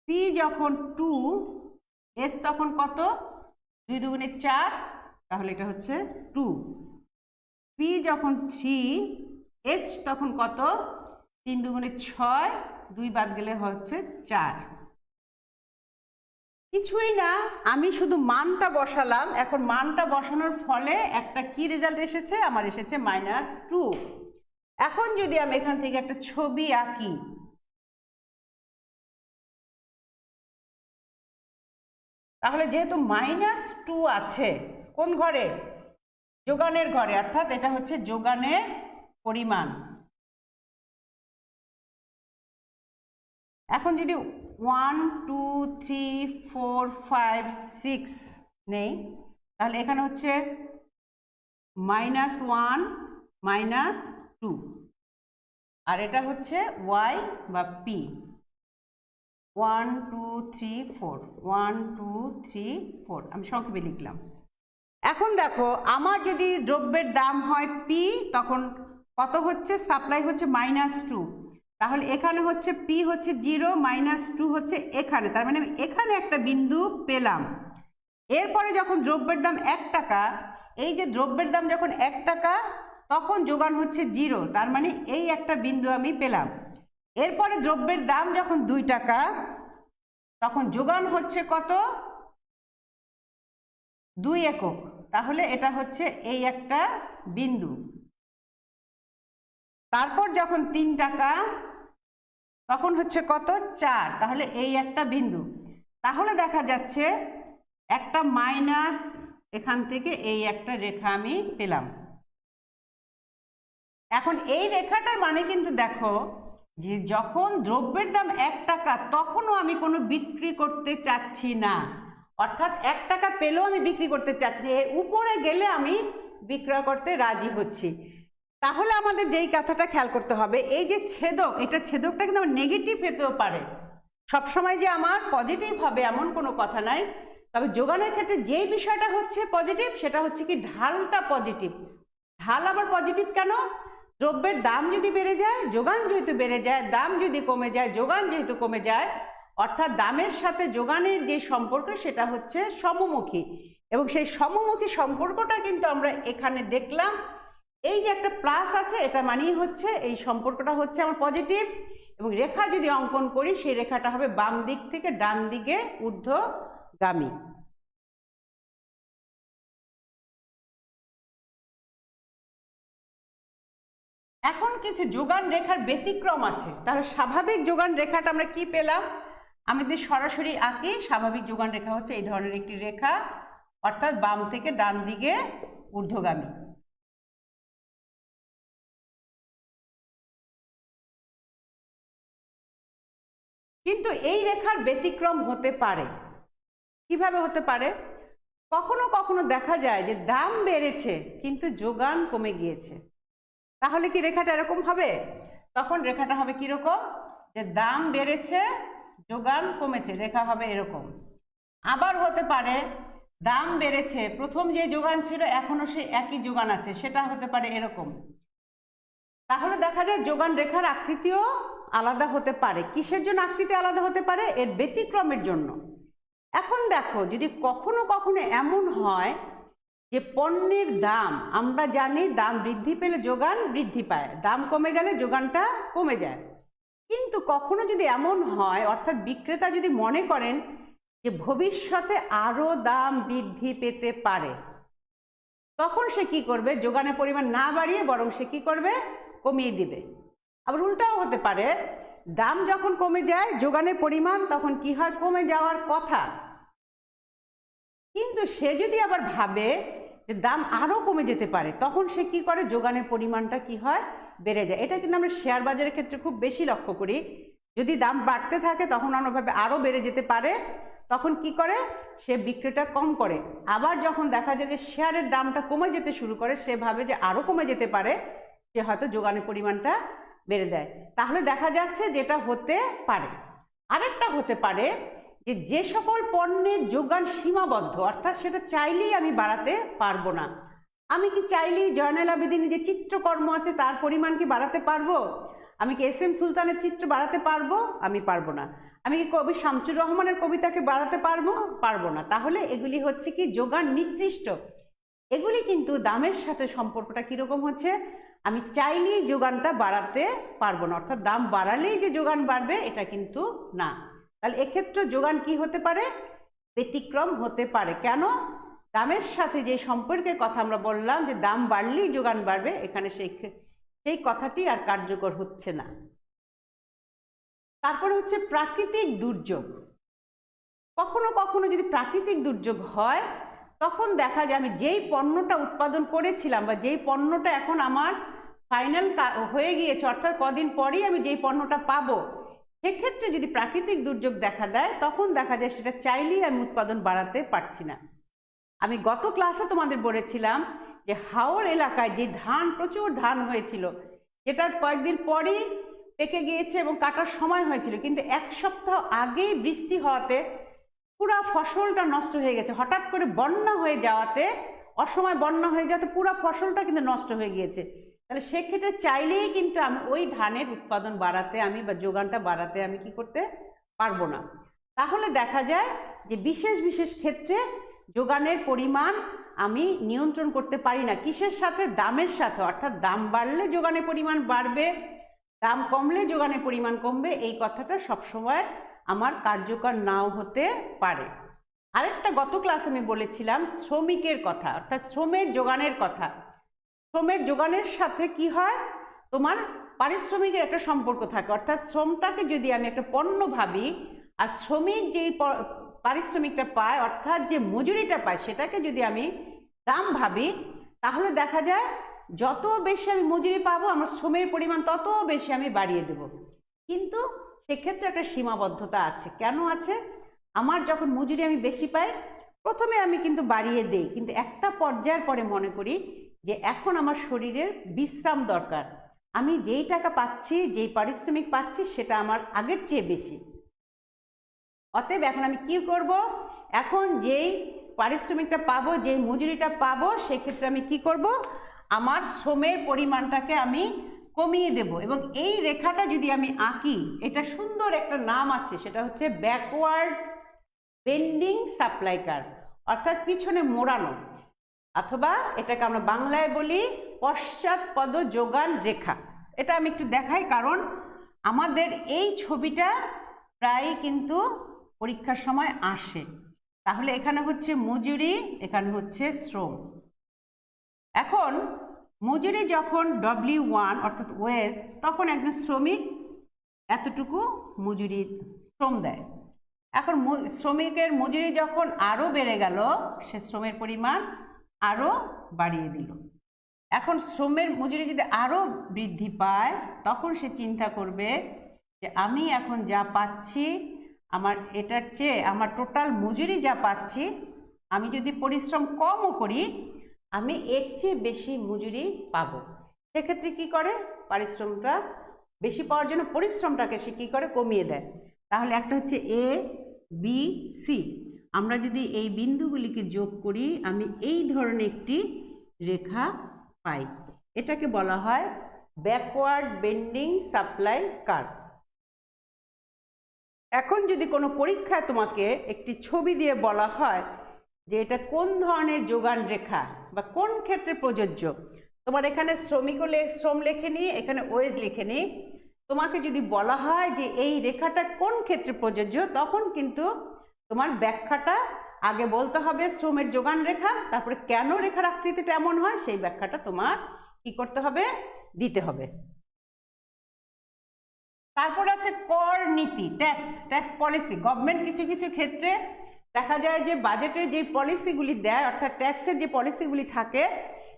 p যখন 2, h তখন কত, 2 দুগুণে 4, তাহলে এটা হচ্ছে 2। p যখন 3, h তখন কত, 3 দুগুণে 6, 2 বাদ গেলে হচ্ছে 4। কিছুই না, আমি শুধু মানটা বসালাম। এখন মানটা বসানোর ফলে একটা কি রেজাল্ট এসেছে, আমার এসেছে -2। এখন যদি আমি এখান থেকে একটা ছবি আঁকি, তাহলে যেহেতু -2 আছে কোন ঘরে, যোগানের ঘরে, অর্থাৎ এটা হচ্ছে যোগানের পরিমাণ। এখন যদি 1 2 3 4 5 6 নেই, তাহলে এখানে হচ্ছে -1 -2, আর এটা হচ্ছে y বা p। 1 2 3 4 1 2 3 4 আমি সংক্ষেপে লিখলাম। এখন দেখো আমার যদি দ্রব্যের দাম হয় p, তখন কত হচ্ছে? সাপ্লাই হচ্ছে -2, তাহলে এখানে হচ্ছে p হচ্ছে 0, -2 হচ্ছে এখানে, তার মানে আমি এখানে একটা বিন্দু পেলাম। এরপরে যখন দ্রব্যের দাম 1 টাকা, এই যে দ্রব্যের দাম যখন 1 টাকা তখন যোগান হচ্ছে 0, তার মানে এই একটা বিন্দু আমি পেলাম। এরপরে দ্রব্যের দাম যখন 2 টাকা তখন যোগান হচ্ছে কত? 2 একক, তাহলে এটা হচ্ছে এই একটা বিন্দু। তারপর যখন 3 টাকা তখন হচ্ছে কত? 4, তাহলে এই একটা বিন্দু। তাহলে দেখা যাচ্ছে একটা মাইনাস, এখান থেকে এই একটা রেখা আমি পেলাম। এখন এই রেখাটার মানে কিন্তু দেখো যে যখন দ্রব্যের দাম 1 টাকা তখনও আমি কোনো বিক্রি করতে চাচ্ছি না, অর্থাৎ 1 টাকা পেলেও আমি বিক্রি করতে চাচ্ছি না, এর উপরে গেলে আমি বিক্রয় করতে রাজি হচ্ছি। তাহলে আমাদের যেই কথাটা খেয়াল করতে হবে, এই যে ছেদক, এটা ছেদকটা কিন্তু আমার নেগেটিভ হতেও পারে, সবসময় যে আমার পজিটিভ হবে এমন কোনো কথা নাই। তবে যোগানের ক্ষেত্রে যেই বিষয়টা হচ্ছে পজিটিভ সেটা হচ্ছে কি ঢালটা পজিটিভ। ঢাল আবার পজিটিভ কেন? দ্রব্যের দাম যদি বেড়ে যায়, যোগান যেহেতু বেড়ে যায়, দাম যদি কমে যায়, যোগান যেহেতু কমে যায়, অর্থাৎ দামের সাথে যোগানের যে সম্পর্ক সেটা হচ্ছে সমমুখী, এবং সেই সমমুখী সম্পর্কটা কিন্তু আমরা এখানে দেখলাম। এই যে একটা প্লাস আছে, এটা মানেই হচ্ছে এই সম্পর্কটা হচ্ছে আমার পজিটিভ, এবং রেখা যদি অঙ্কন করি সেই রেখাটা হবে বাম দিক থেকে ডান দিকে ঊর্ধ্বগামী। এখন কিছু যোগান রেখার ব্যতিক্রম আছে, তাহলে স্বাভাবিক যোগান রেখাটা আমরা কি পেলাম? আমি যদি সরাসরি আঁকি, স্বাভাবিক যোগান রেখা হচ্ছে এই ধরনের একটি রেখা, অর্থাৎ বাম থেকে ডান দিকে ঊর্ধ্বগামী। কিন্তু এই রেখার ব্যতিক্রম হতে পারে। কিভাবে হতে পারে? কখনো কখনো দেখা যায় যে দাম বেড়েছে কিন্তু যোগান কমে গিয়েছে, তাহলে কি রেখাটা এরকম হবে? তখন রেখাটা হবে কিরকম? যে দাম বেড়েছে যোগান কমেছে, রেখা হবে এরকম। আবার হতে পারে দাম বেড়েছে, প্রথম যে যোগান ছিল এখনো সেই একই যোগান আছে, সেটা হতে পারে এরকম। তাহলে দেখা যায় যোগান রেখার আকৃতিও আলাদা হতে পারে। কিসের জন্য আকৃতি আলাদা হতে পারে? এর ব্যতিক্রমের জন্য। এখন দেখো, যদি কখনো কখনো এমন হয় যে পণ্যের দাম, আমরা জানি দাম বৃদ্ধি পেলে যোগান বৃদ্ধি পায়, দাম কমে গেলে যোগানটা কমে যায়, কিন্তু কখনো যদি এমন হয়, অর্থাৎ বিক্রেতা যদি মনে করেন যে ভবিষ্যতে আরো দাম বৃদ্ধি পেতে পারে, তখন সে কি করবে? যোগানের পরিমাণ না বাড়িয়ে বরং সে কি করবে? কমিয়ে দিবে। আবার উল্টাও হতে পারে, দাম যখন কমে যায় যোগানের পরিমাণ তখন কি হয়? কমে যাওয়ার কথা, কিন্তু সে যদি আবার ভাবে যে দাম আরো কমে যেতে পারে, তখন সে কি করে? যোগানের পরিমাণটা কি হয়? বেড়ে যায়। এটা কিন্তু আমরা শেয়ার বাজারের ক্ষেত্রে খুব বেশি লক্ষ্য করি। যদি দাম বাড়তে থাকে তখন অন্যভাবে আরো বেড়ে যেতে পারে, তখন কি করে? সে বিক্রিটা কম করে। আবার যখন দেখা যায় যে শেয়ারের দামটা কমে যেতে শুরু করে, সে ভাবে যে আরো কমে যেতে পারে, সে হয়তো যোগানের পরিমাণটা বেড়ে দেয়। তাহলে দেখা যাচ্ছে যেটা হতে পারে। আরেকটা হতে পারে যে যে সকল পণ্যের যোগান সীমাবদ্ধ, অর্থাৎ সেটা চাইলেই আমি বাড়াতে পারবো না। আমি কি চাইলেই জয়নাল আবেদিনের যে চিত্রকর্ম আছে তার পরিমাণ কি বাড়াতে পারবো? আমি কি এস এম সুলতানের চিত্র বাড়াতে পারবো? আমি পারবো না। আমি কি কবি শামসুর রহমানের কবিতাকে বাড়াতে পারবো? পারবো না। তাহলে এগুলি হচ্ছে কি যোগান নির্দিষ্ট, এগুলি কিন্তু দামের সাথে সম্পর্কটা কিরকম হচ্ছে? আমি চাইলেই যোগানটা বাড়াতে পারবো না, অর্থাৎ দাম বাড়ালেই যে যোগান বাড়বে এটা কিন্তু না। তাহলে এক্ষেত্রে যোগান কি হতে পারে? ব্যতিক্রম হতে পারে। কেন? দামের সাথে যে সম্পর্কের কথা আমরা বললাম যে দাম বাড়লেই যোগান বাড়বে, এখানে সেই কথাটি আর কার্যকর হচ্ছে না। তারপরে হচ্ছে প্রাকৃতিক দুর্যোগ। কখনো কখনো যদি প্রাকৃতিক দুর্যোগ হয়, তখন দেখা যায় আমি যেই পণ্যটা উৎপাদন করেছিলাম বা যেই পণ্যটা এখন আমার ফাইনাল হয়ে গিয়েছে, অর্থাৎ কদিন পরেই আমি যেই পণ্যটা পাবো, সেক্ষেত্রে যদি প্রাকৃতিক দুর্যোগ দেখা দেয় তখন দেখা যায় সেটা চাইলেই আমি উৎপাদন বাড়াতে পারছি না। আমি গত ক্লাসে তোমাদের বলেছিলাম যে হাওর এলাকায় যে ধান, প্রচুর ধান হয়েছিল, যেটা কয়েকদিন পরই পেকে গিয়েছে এবং কাটার সময় হয়েছিল, কিন্তু এক সপ্তাহ আগেই বৃষ্টি হওয়াতে পুরা ফসলটা নষ্ট হয়ে গেছে। হঠাৎ করে বন্যা হয়ে যাওয়াতে, অসময় বন্যা হয়ে যাওয়াতে পুরা ফসলটা কিন্তু নষ্ট হয়ে গিয়েছে। তাহলে সেক্ষেত্রে চাইলেই কিন্তু আমি ওই ধানের উৎপাদন বাড়াতে বা যোগানটা বাড়াতে আমি কি করতে পারবো না। তাহলে দেখা যায় যে বিশেষ বিশেষ ক্ষেত্রে যোগানের পরিমাণ আমি নিয়ন্ত্রণ করতে পারি না। কিসের সাথে? দামের সাথে। অর্থাৎ দাম বাড়লে যোগানের পরিমাণ বাড়বে, দাম কমলে যোগানের পরিমাণ কমবে। এই কথাটা সবসময় আমার কার্যকর নাও হতে পারে। আরেকটা গত ক্লাসে আমি বলেছিলাম শ্রমিকের কথা, অর্থাৎ শ্রমের যোগানের কথা। শ্রমের যোগানের সাথে কি হয়, তোমার পারিশ্রমিকের একটা সম্পর্ক থাকে। অর্থাৎ শ্রমটাকে যদি আমি একটা পণ্য ভাবি, আর শ্রমিক যেই পারিশ্রমিকটা পায়, অর্থাৎ যে মজুরিটা পায়, সেটাকে যদি আমি দাম ভাবি, তাহলে দেখা যায় যত বেশি আমি মজুরি পাবো আমার শ্রমের পরিমাণ তত বেশি আমি বাড়িয়ে দেব। কিন্তু সেক্ষেত্রে একটা সীমাবদ্ধতা আছে। কেন আছে? আমার যখন মজুরি আমি বেশি পাই, প্রথমে আমি কিন্তু বাড়িয়ে দেই, কিন্তু একটা পর্যায়ের পরে মনে করি যে এখন আমার শরীরের বিশ্রাম দরকার। আমি যেই টাকা পাচ্ছি, যেই পারিশ্রমিক পাচ্ছি, সেটা আমার আগের চেয়ে বেশি। অতএব এখন আমি কি করব? এখন যেই পারিশ্রমিকটা পাবো, যেই মজুরিটা পাবো, সেক্ষেত্রে আমি কি করব? আমার শ্রমের পরিমাণটাকে আমি কমিয়ে দেব। এবং এই রেখাটা যদি আমি আঁকি, এটা সুন্দর একটা নাম আছে, সেটা হচ্ছে ব্যাকওয়ার্ড বেন্ডিং সাপ্লাই কার্ভ, অর্থাৎ পিছনে মোড়ানো, অথবা এটাকে আমরা বাংলায় বলি পশ্চাৎপদ যোগান রেখা। এটা আমি একটু দেখাই, কারণ আমাদের এই ছবিটা প্রায় কিন্তু পরীক্ষার সময় আসে। তাহলে এখানে হচ্ছে মজুরি, এখানে হচ্ছে শ্রম। এখন মজুরি যখন W1 অর্থাৎ ওয়েজ, তখন একজন শ্রমিক এতটুকু মজুরি শ্রম দেয়। এখন শ্রমিকের মজুরি যখন আরো বেড়ে গেল, সে শ্রমের পরিমাণ আরো বাড়িয়ে দিল। এখন শ্রমের মজুরি যদি আরো বৃদ্ধি পায়, তখন সে চিন্তা করবে যে আমি এখন যা পাচ্ছি, আমার এটার চেয়ে আমার টোটাল মজুরি যা পাচ্ছি, আমি যদি পরিশ্রম কমও করি, আমি এর চেয়ে বেশি মজুরি পাবো। সেক্ষেত্রে কি করে? পারিশ্রমটা বেশি পাওয়ার জন্য পরিশ্রমটাকে সে কি করে? কমিয়ে দেয়। তাহলে একটা হচ্ছে এ, বি, সি। আমরা যদি এই বিন্দুগুলিকে যোগ করি, আমি এই ধরনের একটি রেখা পাই। এটাকে বলা হয় ব্যাকওয়ার্ড বেন্ডিং সাপ্লাই কার্ভ। এখন যদি কোনো পরীক্ষায় তোমাকে একটি ছবি দিয়ে বলা হয় যে এটা কোন ধরনের যোগান রেখা বা কোন ক্ষেত্রে প্রযোজ্য, তোমার এখানে শ্রম লেখে নি, এখানে ওয়েজ লিখে নি, তোমাকে যদি বলা হয় যে এই রেখাটা কোন ক্ষেত্রে প্রযোজ্য, তখন কিন্তু তোমার ব্যাখ্যাটা আগে বলতে হবে শ্রমের যোগান রেখা, তারপরে কেন রেখার আকৃতিটা এমন হয় সেই ব্যাখ্যাটা তোমার কি করতে হবে? দিতে হবে। তারপর আছে কর নীতি, ট্যাক্স পলিসি। গভর্নমেন্ট কিছু কিছু ক্ষেত্রে দেখা যায় যে বাজেটে যে পলিসিগুলি দেয়, অর্থাৎ ট্যাক্সের যে পলিসিগুলি থাকে,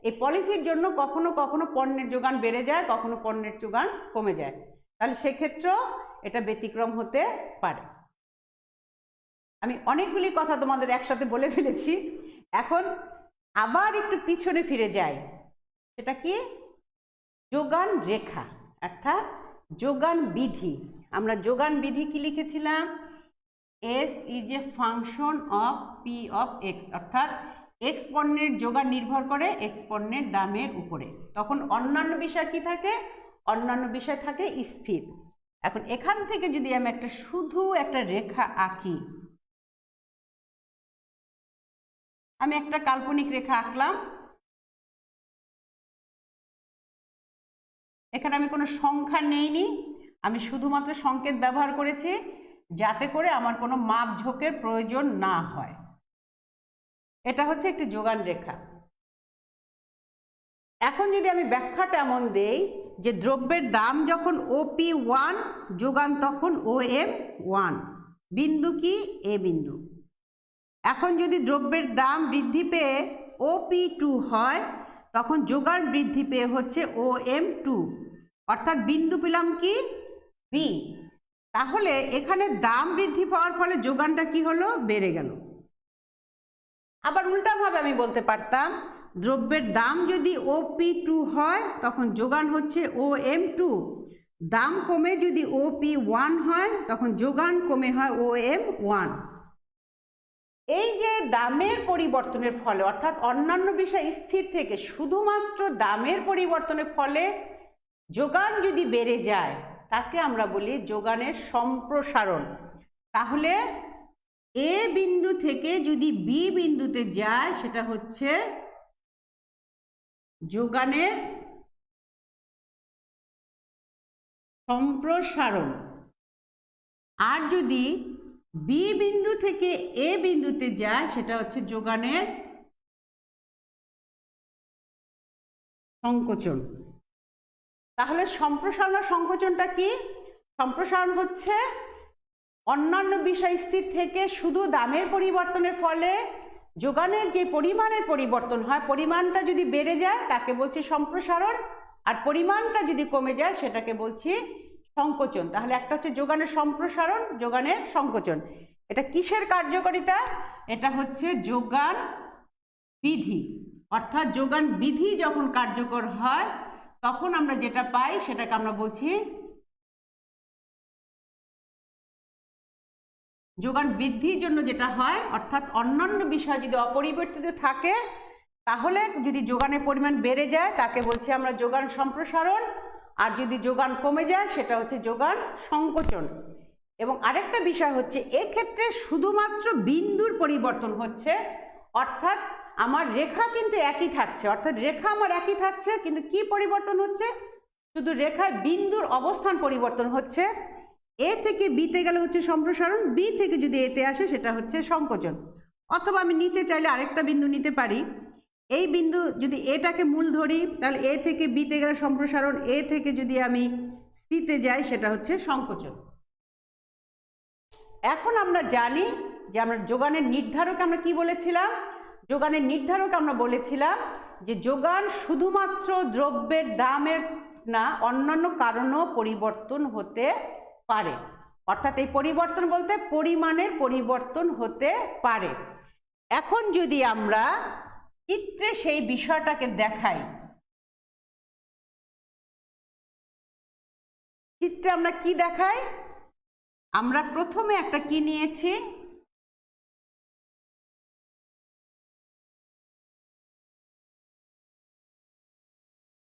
এই পলিসির জন্য কখনো কখনো পণ্যের যোগান বেড়ে যায়, কখনো পণ্যের যোগান কমে যায়। তাহলে সেক্ষেত্রেও এটা ব্যতিক্রম হতে পারে। আমি অনেকগুলি কথা তোমাদের একসাথে বলে ফেলেছি, এখন আবার একটু পিছনে ফিরে যাই। সেটা কি? যোগান রেখা অর্থাৎ যোগান বিধি। আমরা যোগান বিধি কি লিখেছিলাম? S is a function of P of X, অর্থাৎ X পণ্যের যোগান নির্ভর করে X পণ্যের দামের উপরে। তখন অন্যান্য বিষয় কি থাকে? অন্যান্য বিষয় থাকে স্থির। এখন এখান থেকে যদি আমি শুধু একটা রেখা আঁকি, আমি একটা কাল্পনিক রেখা আঁকলাম। এখানে আমি কোনো সংখ্যা নেইনি, আমি শুধুমাত্র সংকেত ব্যবহার করেছি যাতে করে আমার কোনো মাপ ঝোঁকের প্রয়োজন না হয়। এটা হচ্ছে একটি যোগান রেখা। এখন যদি আমি ব্যাখ্যাটা এমন দেই যে দ্রব্যের দাম যখন OP1, যোগান তখন OM1, বিন্দু কি? এ বিন্দু। এখন যদি দ্রব্যের দাম বৃদ্ধি পেয়ে OP2 হয়, তখন যোগান বৃদ্ধি পেয়ে হচ্ছে OM2, অর্থাৎ বিন্দু পেলাম কি? বি। তাহলে এখানে দাম বৃদ্ধি পাওয়ার ফলে যোগানটা কি হলো, বেড়ে গেল। আবার উল্টাভাবে আমি বলতে পারতাম, দ্রব্যের দাম যদি OP2 হয় তখন যোগান হচ্ছে OM2, দাম কমে যদি OP1 হয় তখন যোগান কমে হয় OM1। এই যে দামের পরিবর্তনের ফলে, অর্থাৎ অন্যান্য বিষয় স্থির থেকে শুধুমাত্র দামের পরিবর্তনের ফলে যোগান যদি বেড়ে যায় তাকে আমরা বলি যোগানের সম্প্রসারণ। তাহলে এ বিন্দু থেকে যদি বি বিন্দুতে যায় সেটা হচ্ছে যোগানের সম্প্রসারণ, আর যদি বি বিন্দু থেকে এ বিন্দুতে যায় সেটা হচ্ছে যোগানের সংকোচন। তাহলে সম্প্রসারণ আর সংকোচনটা কি? সম্প্রসারণ হচ্ছে অন্যান্য বিষয় স্থির থেকে শুধু দামের পরিবর্তনের ফলে যোগানের যে পরিমাণের পরিবর্তন হয়, পরিমাণটা যদি বেড়ে যায় তাকে বলছি সম্প্রসারণ, আর পরিমাণটা যদি কমে যায় সেটাকে বলছি সংকোচন। তাহলে একটা হচ্ছে যোগানের সম্প্রসারণ, যোগানের সংকোচন। এটা কিসের কার্যকারিতা? এটা হচ্ছে যোগান বিধি। অর্থাৎ যোগান বিধি যখন কার্যকর হয় তখন আমরা যেটা পাই সেটাকে আমরা বলছি যোগান বৃদ্ধির জন্য যেটা হয়, অর্থাৎ অন্যান্য বিষয় যদি অপরিবর্তিত থাকে তাহলে যদি যোগানের পরিমাণ বেড়ে যায় তাকে বলছি আমরা যোগান সম্প্রসারণ, আর যদি যোগান কমে যায় সেটা হচ্ছে যোগান সংকোচন। এবং আরেকটা বিষয় হচ্ছে এক্ষেত্রে শুধুমাত্র বিন্দুর পরিবর্তন হচ্ছে, অর্থাৎ আমার রেখা কিন্তু একই থাকছে, অর্থাৎ রেখা আমার একই থাকছে, কিন্তু কি পরিবর্তন হচ্ছে? শুধু রেখায় বিন্দুর অবস্থান পরিবর্তন হচ্ছে। এ থেকে বিতে গেলে হচ্ছে সম্প্রসারণ, বি থেকে যদি এতে আসে সেটা হচ্ছে সংকোচন। অথবা আমি নিচে চাইলে আরেকটা বিন্দু নিতে পারি, এই বিন্দু যদি এটাকে মূল ধরি তাহলে এ থেকে বিতে গেলে সম্প্রসারণ, এ থেকে যদি আমি সিতে যাই সেটা হচ্ছে সংকোচন। এখন আমরা জানি যে আমরা যোগানের নির্ধারক আমরা কি বলেছিলাম? যোগানের নির্ধারক আমরা বলেছিলাম যে যোগান শুধুমাত্র দ্রব্যের দামের না, অন্যান্য কারণেও পরিবর্তন হতে পারে। অর্থাৎ এই পরিবর্তন বলতে পরিমাণের পরিবর্তন হতে পারে। এখন যদি আমরা চিত্রে সেই বিষয়টাকে দেখাই, চিত্রে আমরা কি দেখাই? আমরা প্রথমে একটা কি নিয়েছি,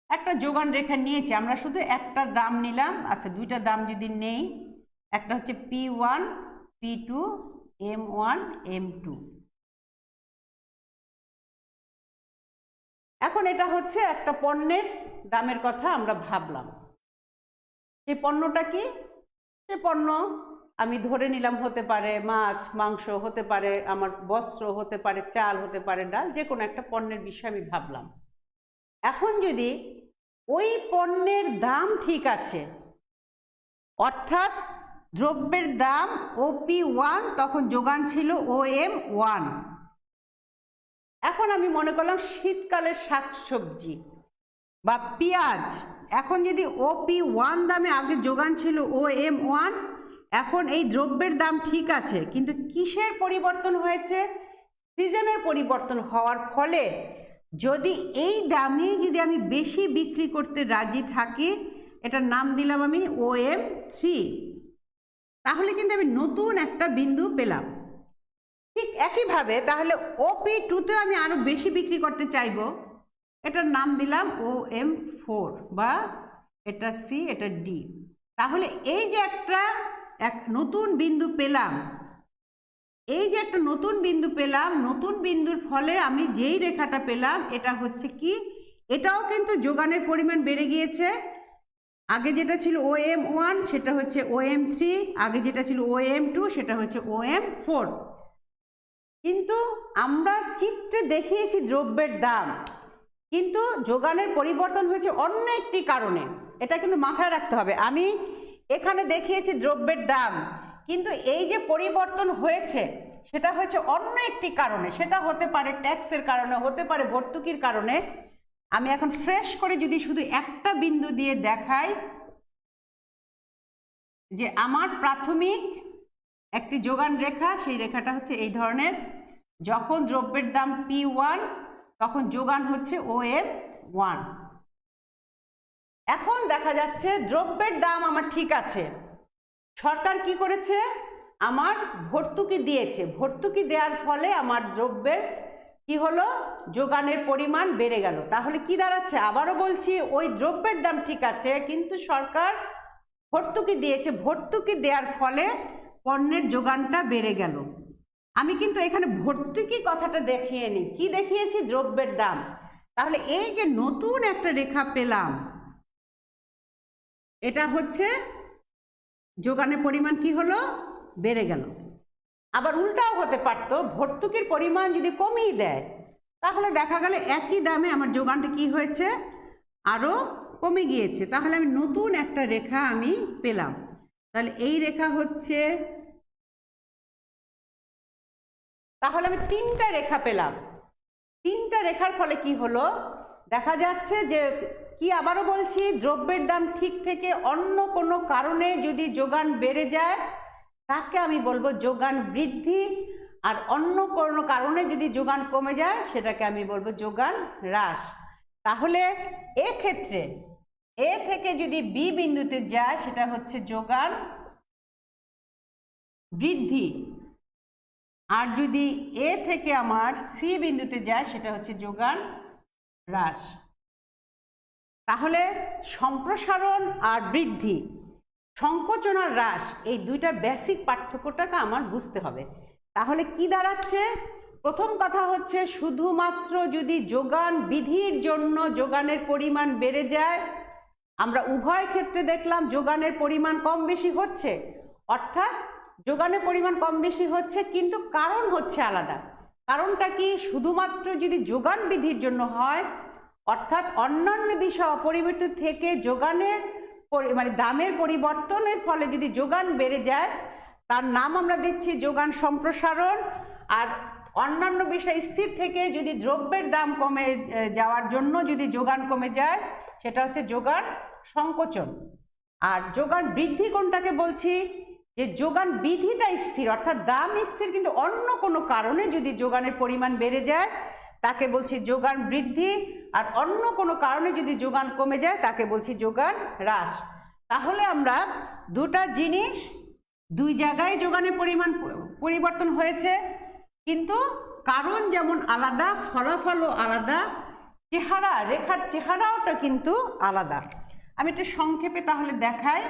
একটা যোগান রেখা নিয়েছি। আমরা শুধু একটা দাম নিলাম, আচ্ছা দুইটা দাম যদি নেই, একটা হচ্ছে P1 P2 M1 M2। এখন এটা হচ্ছে একটা পণ্যের দামের কথা আমরা ভাবলাম। সেই পণ্যটা কি? সে পণ্য আমি ধরে নিলাম হতে পারে মাছ মাংস, হতে পারে আমার বস্ত্র, হতে পারে চাল, হতে পারে ডাল, যে কোনো একটা পণ্যের বিষয় আমি ভাবলাম। এখন যদি ওই পণ্যের দাম ঠিক আছে, অর্থাৎ দ্রব্যের দাম OP1, তখন যোগান ছিল OM1। এখন আমি মনে করলাম শীতকালের শাকসবজি বা পেঁয়াজ, এখন যদি OP1 দামে আগে যোগান ছিল OM1, এখন এই দ্রব্যের দাম ঠিক আছে, কিন্তু কিসের পরিবর্তন হয়েছে? সিজনের পরিবর্তন হওয়ার ফলে যদি এই দামে যদি আমি বেশি বিক্রি করতে রাজি থাকি, এটার নাম দিলাম আমি OM3, তাহলে কিন্তু আমি নতুন একটা বিন্দু পেলাম। ঠিক একইভাবে তাহলে OP2তে আমি আরো বেশি বিক্রি করতে চাইবো, এটার নাম দিলাম OM4, বা এটা C এটা D। তাহলে এই যে একটা নতুন বিন্দু পেলাম, এই যে একটা নতুন বিন্দু পেলাম, নতুন বিন্দুর ফলে আমি যেই রেখাটা পেলাম এটা হচ্ছে কি, এটাও কিন্তু যোগানের পরিমাণ বেড়ে গিয়েছে। আগে যেটা ছিল OM1 সেটা হচ্ছে OM3, আগে যেটা ছিল OM2 সেটা হচ্ছে OM4। কিন্তু আমরা চিত্রে দেখিয়েছি দ্রব্যের দাম, কিন্তু যোগানের পরিবর্তন হয়েছে অন্য একটি কারণে। এটা কিন্তু মাথায় রাখতে হবে। আমি এখানে দেখিয়েছি দ্রব্যের দাম, কিন্তু এই যে পরিবর্তন হয়েছে সেটা হচ্ছে অন্য একটি কারণে। সেটা হতে পারে ট্যাক্সের কারণে, হতে পারে ভর্তুকির কারণে। আমি এখন ফ্রেশ করে যদি শুধু একটা বিন্দু দিয়ে দেখাই, যে আমার প্রাথমিক একটি যোগান রেখা, সেই রেখাটা হচ্ছে এই ধরনের। যখন দ্রব্যের দাম P1 তখন যোগান হচ্ছে OM1। এখন দেখা যাচ্ছে দ্রব্যের দাম আমার ঠিক আছে, সরকার কি করেছে, আমার ভর্তুকি দিয়েছে, ভর্তুকি দেওয়ার ফলে আমার দ্রব্যের কি হলো, যোগানের পরিমাণ বেড়ে গেল। তাহলে কি দাঁড়াচ্ছে, আবারও বলছি, ওই দ্রব্যের দাম ঠিক আছে কিন্তু সরকার ভর্তুকি দিয়েছে, ভর্তুকি দেওয়ার ফলে পণ্যের যোগানটা বেড়ে গেল। আমি কিন্তু এখানে ভর্তুকি কথাটা দেখিয়ে নি, কি দেখিয়েছি, দ্রব্যের দাম। তাহলে এই যে নতুন একটা রেখা পেলাম, এটা হচ্ছে যোগানের পরিমাণ কি হলো, বেড়ে গেল। আবার উল্টাও হতে পারতো, ভর্তুকির পরিমাণ যদি কমিয়ে দেয় তাহলে দেখা গেল একই দামে আমার যোগানটা কি হয়েছে, আরো কমে গিয়েছে। তাহলে আমি নতুন একটা রেখা আমি পেলাম। তাহলে এই রেখা হচ্ছে, তাহলে আমি তিনটা রেখা পেলাম। তিনটা রেখার ফলে কি হলো, দেখা যাচ্ছে যে কি, আবারও বলছি, দ্রব্যের দাম ঠিক থেকে অন্য কোনো কারণে যদি যোগান বেড়ে যায় তাকে আমি বলবো যোগান বৃদ্ধি, আর অন্য কোনো কারণে যদি যোগান কমে যায় সেটাকে আমি বলবো যোগান হ্রাস। তাহলে এক্ষেত্রে এ থেকে যদি বি বিন্দুতে যায় সেটা হচ্ছে যোগান বৃদ্ধি, আর যদি এ থেকে আমার সি বিন্দুতে যায় সেটা হচ্ছে যোগান হ্রাস। তাহলে সম্প্রসারণ আর বৃদ্ধি, সংকোচন আর হ্রাস, এই দুইটার বেসিক পার্থক্যটাকে আমার বুঝতে হবে। তাহলে কি দাঁড়াচ্ছে, প্রথম কথা হচ্ছে শুধুমাত্র যদি যোগান বৃদ্ধির জন্য যোগানের পরিমাণ বেড়ে যায়, আমরা উভয় ক্ষেত্রে দেখলাম যোগানের পরিমাণ কম বেশি হচ্ছে, অর্থাৎ যোগানের পরিমাণ কম বেশি হচ্ছে কিন্তু কারণ হচ্ছে আলাদা। কারণটা কি, শুধুমাত্র যদি যোগান বৃদ্ধির জন্য হয়, অর্থাৎ অন্যান্য বিষয় অপরিবর্তিত থেকে যোগানের মানে দামের পরিবর্তনের ফলে যদি যোগান বেড়ে যায় তার নাম আমরা দিচ্ছি যোগান সম্প্রসারণ, আর অন্যান্য বিষয় স্থির থেকে যদি দ্রব্যের দাম কমে যাওয়ার জন্য যদি যোগান কমে যায় সেটা হচ্ছে যোগান সংকোচন। আর যোগান বৃদ্ধি কোনটাকে বলছি, যে যোগান বৃদ্ধিটা স্থির, অর্থাৎ দাম স্থির কিন্তু অন্য কোনো কারণে যদি যোগানের পরিমাণ বেড়ে যায় তাকে বলছি যোগান বৃদ্ধি, আর অন্য কোনো কারণে যদি যোগান কমে যায় তাকে বলছি যোগান হ্রাস। তাহলে আমরা দুটা জিনিস, দুই জায়গায় যোগানের পরিমাণ পরিবর্তন হয়েছে কিন্তু কারণ যেমন আলাদা, ফলাফলও আলাদা, চেহারা, রেখার চেহারাটা কিন্তু আলাদা। আমি একটু সংক্ষেপে তাহলে দেখাই।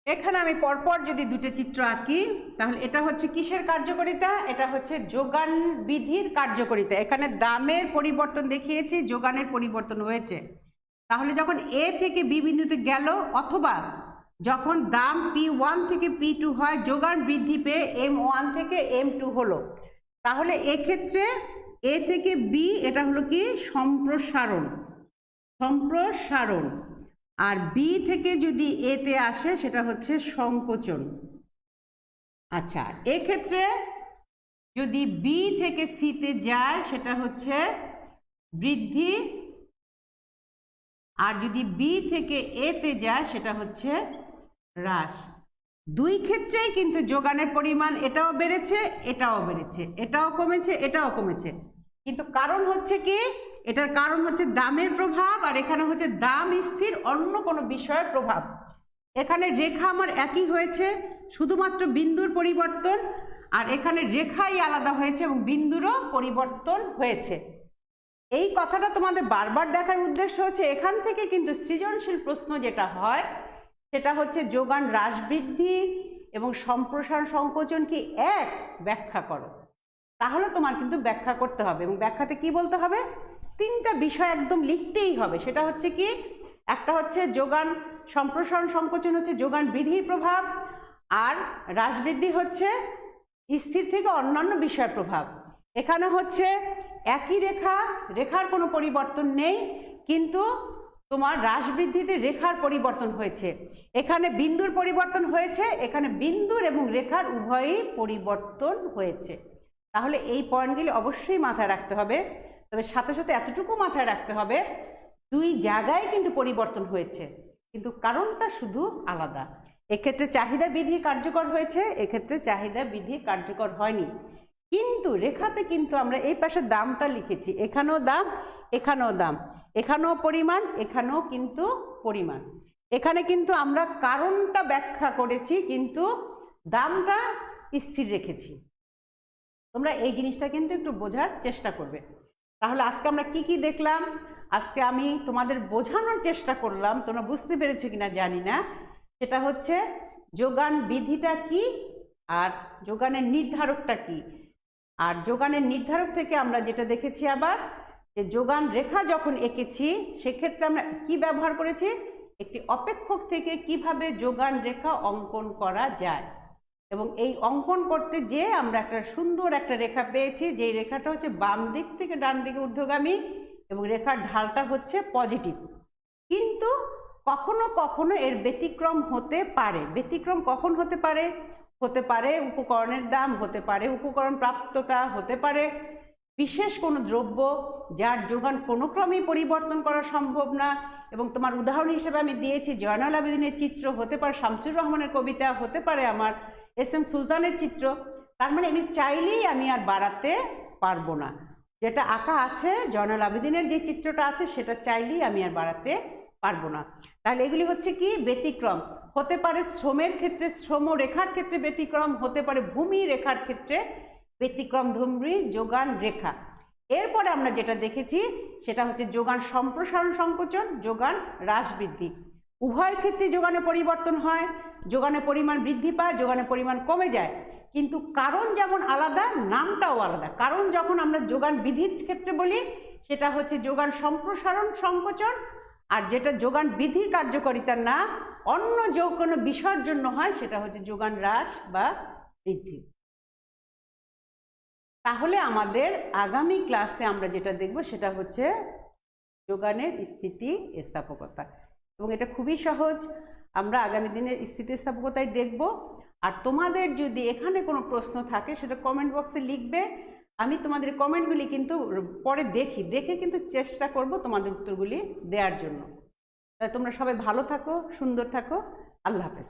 এখানে আমি পরপর যদি দুটো চিত্র আঁকি তাহলে এটা হচ্ছে কিসের কার্যকারিতা, এটা হচ্ছে যোগান বিধির কার্যকারিতা। এখানে দামের পরিবর্তন দেখিয়েছি, যোগানের পরিবর্তন হয়েছে। তাহলে যখন এ থেকে বি বিন্দুতে গেল, অথবা যখন দাম P1 থেকে P2 হয়, যোগান বৃদ্ধি পেয়ে M1 থেকে M2 হলো, তাহলে এক্ষেত্রে এ থেকে বি এটা হলো কি সম্প্রসারণ, সম্প্রসারণ। আর বি থেকে যদি এতে আসে সেটা হচ্ছে সংকোচন। আচ্ছা, এক্ষেত্রে যদি বি থেকে সিতে যায় সেটা হচ্ছে বৃদ্ধি, আর যদি বি থেকে এতে যায় সেটা হচ্ছে হ্রাস। দুই ক্ষেত্রেই কিন্তু যোগানের পরিমাণ এটাও বেড়েছে, এটাও বেড়েছে, এটাও কমেছে, এটাও কমেছে, কিন্তু কারণ হচ্ছে কি, এটার কারণ হচ্ছে দামের প্রভাব, আর এখানে হচ্ছে দাম স্থির অন্য কোনো বিষয়ের প্রভাব। এখানে রেখা আমার একই হয়েছে, শুধুমাত্র বিন্দুর পরিবর্তন, আর এখানে রেখাই আলাদা হয়েছে এবং বিন্দুরও পরিবর্তন হয়েছে। এই কথাটা তোমাদের বারবার দেখার উদ্দেশ্য হচ্ছে এখান থেকে কিন্তু সৃজনশীল প্রশ্ন যেটা হয় সেটা হচ্ছে যোগান হ্রাস বৃদ্ধি এবং সম্প্রসারণ সংকোচন কি এক, ব্যাখ্যা করো। তাহলে তোমার কিন্তু ব্যাখ্যা করতে হবে এবং ব্যাখ্যাতে কি বলতে হবে, তিনটা বিষয় একদম লিখতেই হবে। সেটা হচ্ছে কি, একটা হচ্ছে যোগান সম্প্রসারণ সংকোচন হচ্ছে যোগান বৃদ্ধির প্রভাব, আর হ্রাস বৃদ্ধি হচ্ছে স্থির থেকে অন্যান্য বিষয়ের প্রভাব। এখানে হচ্ছে একই রেখার কোনো পরিবর্তন নেই, কিন্তু তোমার হ্রাস বৃদ্ধিতে রেখার পরিবর্তন হয়েছে। এখানে বিন্দুর পরিবর্তন হয়েছে, এখানে বিন্দুর এবং রেখার উভয়ই পরিবর্তন হয়েছে। তাহলে এই পয়েন্টগুলি অবশ্যই মাথায় রাখতে হবে। তবে সাথে সাথে এতটুকু মাথায় রাখতে হবে, দুই জায়গায় কিন্তু পরিবর্তন হয়েছে, কিন্তু কারণটা শুধু আলাদা। এক্ষেত্রে চাহিদা বৃদ্ধি কার্যকর হয়েছে, এক্ষেত্রে চাহিদা বৃদ্ধি কার্যকর হয়নি। কিন্তু রেখাতে কিন্তু আমরা এই পাশে দামটা লিখেছি, এখানেও দাম, এখানেও দাম, এখানেও পরিমাণ, এখানেও কিন্তু পরিমাণ। এখানে কিন্তু আমরা কারণটা ব্যাখ্যা করেছি, কিন্তু দামটা স্থির রেখেছি। তোমরা এই জিনিসটা কিন্তু একটু বোঝার চেষ্টা করবে। তাহলে আজকে আমরা কি কি দেখলাম, আজকে আমি তোমাদের বোঝানোর চেষ্টা করলাম, তোমরা বুঝতে পেরেছো কিনা জানি না। সেটা হচ্ছে যোগান বিধিটা কি আর যোগানের নির্ধারকটা কি। আর যোগানের নির্ধারক থেকে আমরা যেটা দেখেছি আবার, যে যোগান রেখা যখন এঁকেছি সেক্ষেত্রে আমরা কি ব্যবহার করেছি, একটি অপেক্ষক থেকে কিভাবে যোগান রেখা অঙ্কন করা যায়। এবং এই অঙ্কন করতে যে আমরা একটা সুন্দর একটা রেখা পেয়েছি, যেই রেখাটা হচ্ছে বাম দিক থেকে ডান দিকে ঊর্ধ্বগামী এবং রেখার ঢালটা হচ্ছে পজিটিভ। কিন্তু কখনো কখনো এর ব্যতিক্রম হতে পারে। ব্যতিক্রম কখন হতে পারে? হতে পারে উপকরণের দাম, হতে পারে উপকরণ প্রাপ্ততা, হতে পারে বিশেষ কোনো দ্রব্য যার যোগান কোনো ক্রমেই পরিবর্তন করা সম্ভব না। এবং তোমার উদাহরণ হিসেবে আমি দিয়েছি জয়নাল আবেদিনের চিত্র, হতে পারে শামসুর রহমানের কবিতা, হতে পারে আমার এস.এম. সুলতানের চিত্র। তার মানে আমি চাইলেই আমি আর বাড়াতে পারবো না। যেটা আঁকা আছে, জয়নাল আবেদিনের যে চিত্রটা আছে, সেটা চাইলেই আমি আর বাড়াতে পারবো না। তাহলে এগুলি হচ্ছে কি ব্যতিক্রম। হতে পারে শ্রমের ক্ষেত্রে, শ্রম রেখার ক্ষেত্রে ব্যতিক্রম, হতে পারে ভূমি রেখার ক্ষেত্রে ব্যতিক্রম ধর্মী যোগান রেখা। এরপরে আমরা যেটা দেখেছি সেটা হচ্ছে যোগান সম্প্রসারণ সংকোচন, যোগান হ্রাস বৃদ্ধি। উভয়ের ক্ষেত্রে যোগানের পরিবর্তন হয়, যোগানের পরিমাণ বৃদ্ধি পায়, যোগানের পরিমাণ কমে যায়, কিন্তু কারণ যেমন আলাদা, নামটাও আলাদা। কারণ যখন আমরা যোগান বৃদ্ধির ক্ষেত্রে বলি সেটা হচ্ছে যোগান সম্প্রসারণ সংকোচন, আর যেটা যোগান বৃদ্ধির কার্যকারিতা না অন্য যে কোনো বিষয়ের জন্য হয় সেটা হচ্ছে যোগান হ্রাস বা বৃদ্ধি। তাহলে আমাদের আগামী ক্লাসে আমরা যেটা দেখব সেটা হচ্ছে যোগানের স্থিতিস্থাপকতা, এবং এটা খুবই সহজ। আমরা আগামী দিনের স্থিতিস্থাপকতায় দেখব। আর তোমাদের যদি এখানে কোনো প্রশ্ন থাকে সেটা কমেন্ট বক্সে লিখবে। আমি তোমাদের কমেন্টগুলি কিন্তু পরে দেখে কিন্তু চেষ্টা করব তোমাদের উত্তরগুলি দেওয়ার জন্য। তাই তোমরা সবাই ভালো থাকো, সুন্দর থাকো। আল্লাহ হাফেজ।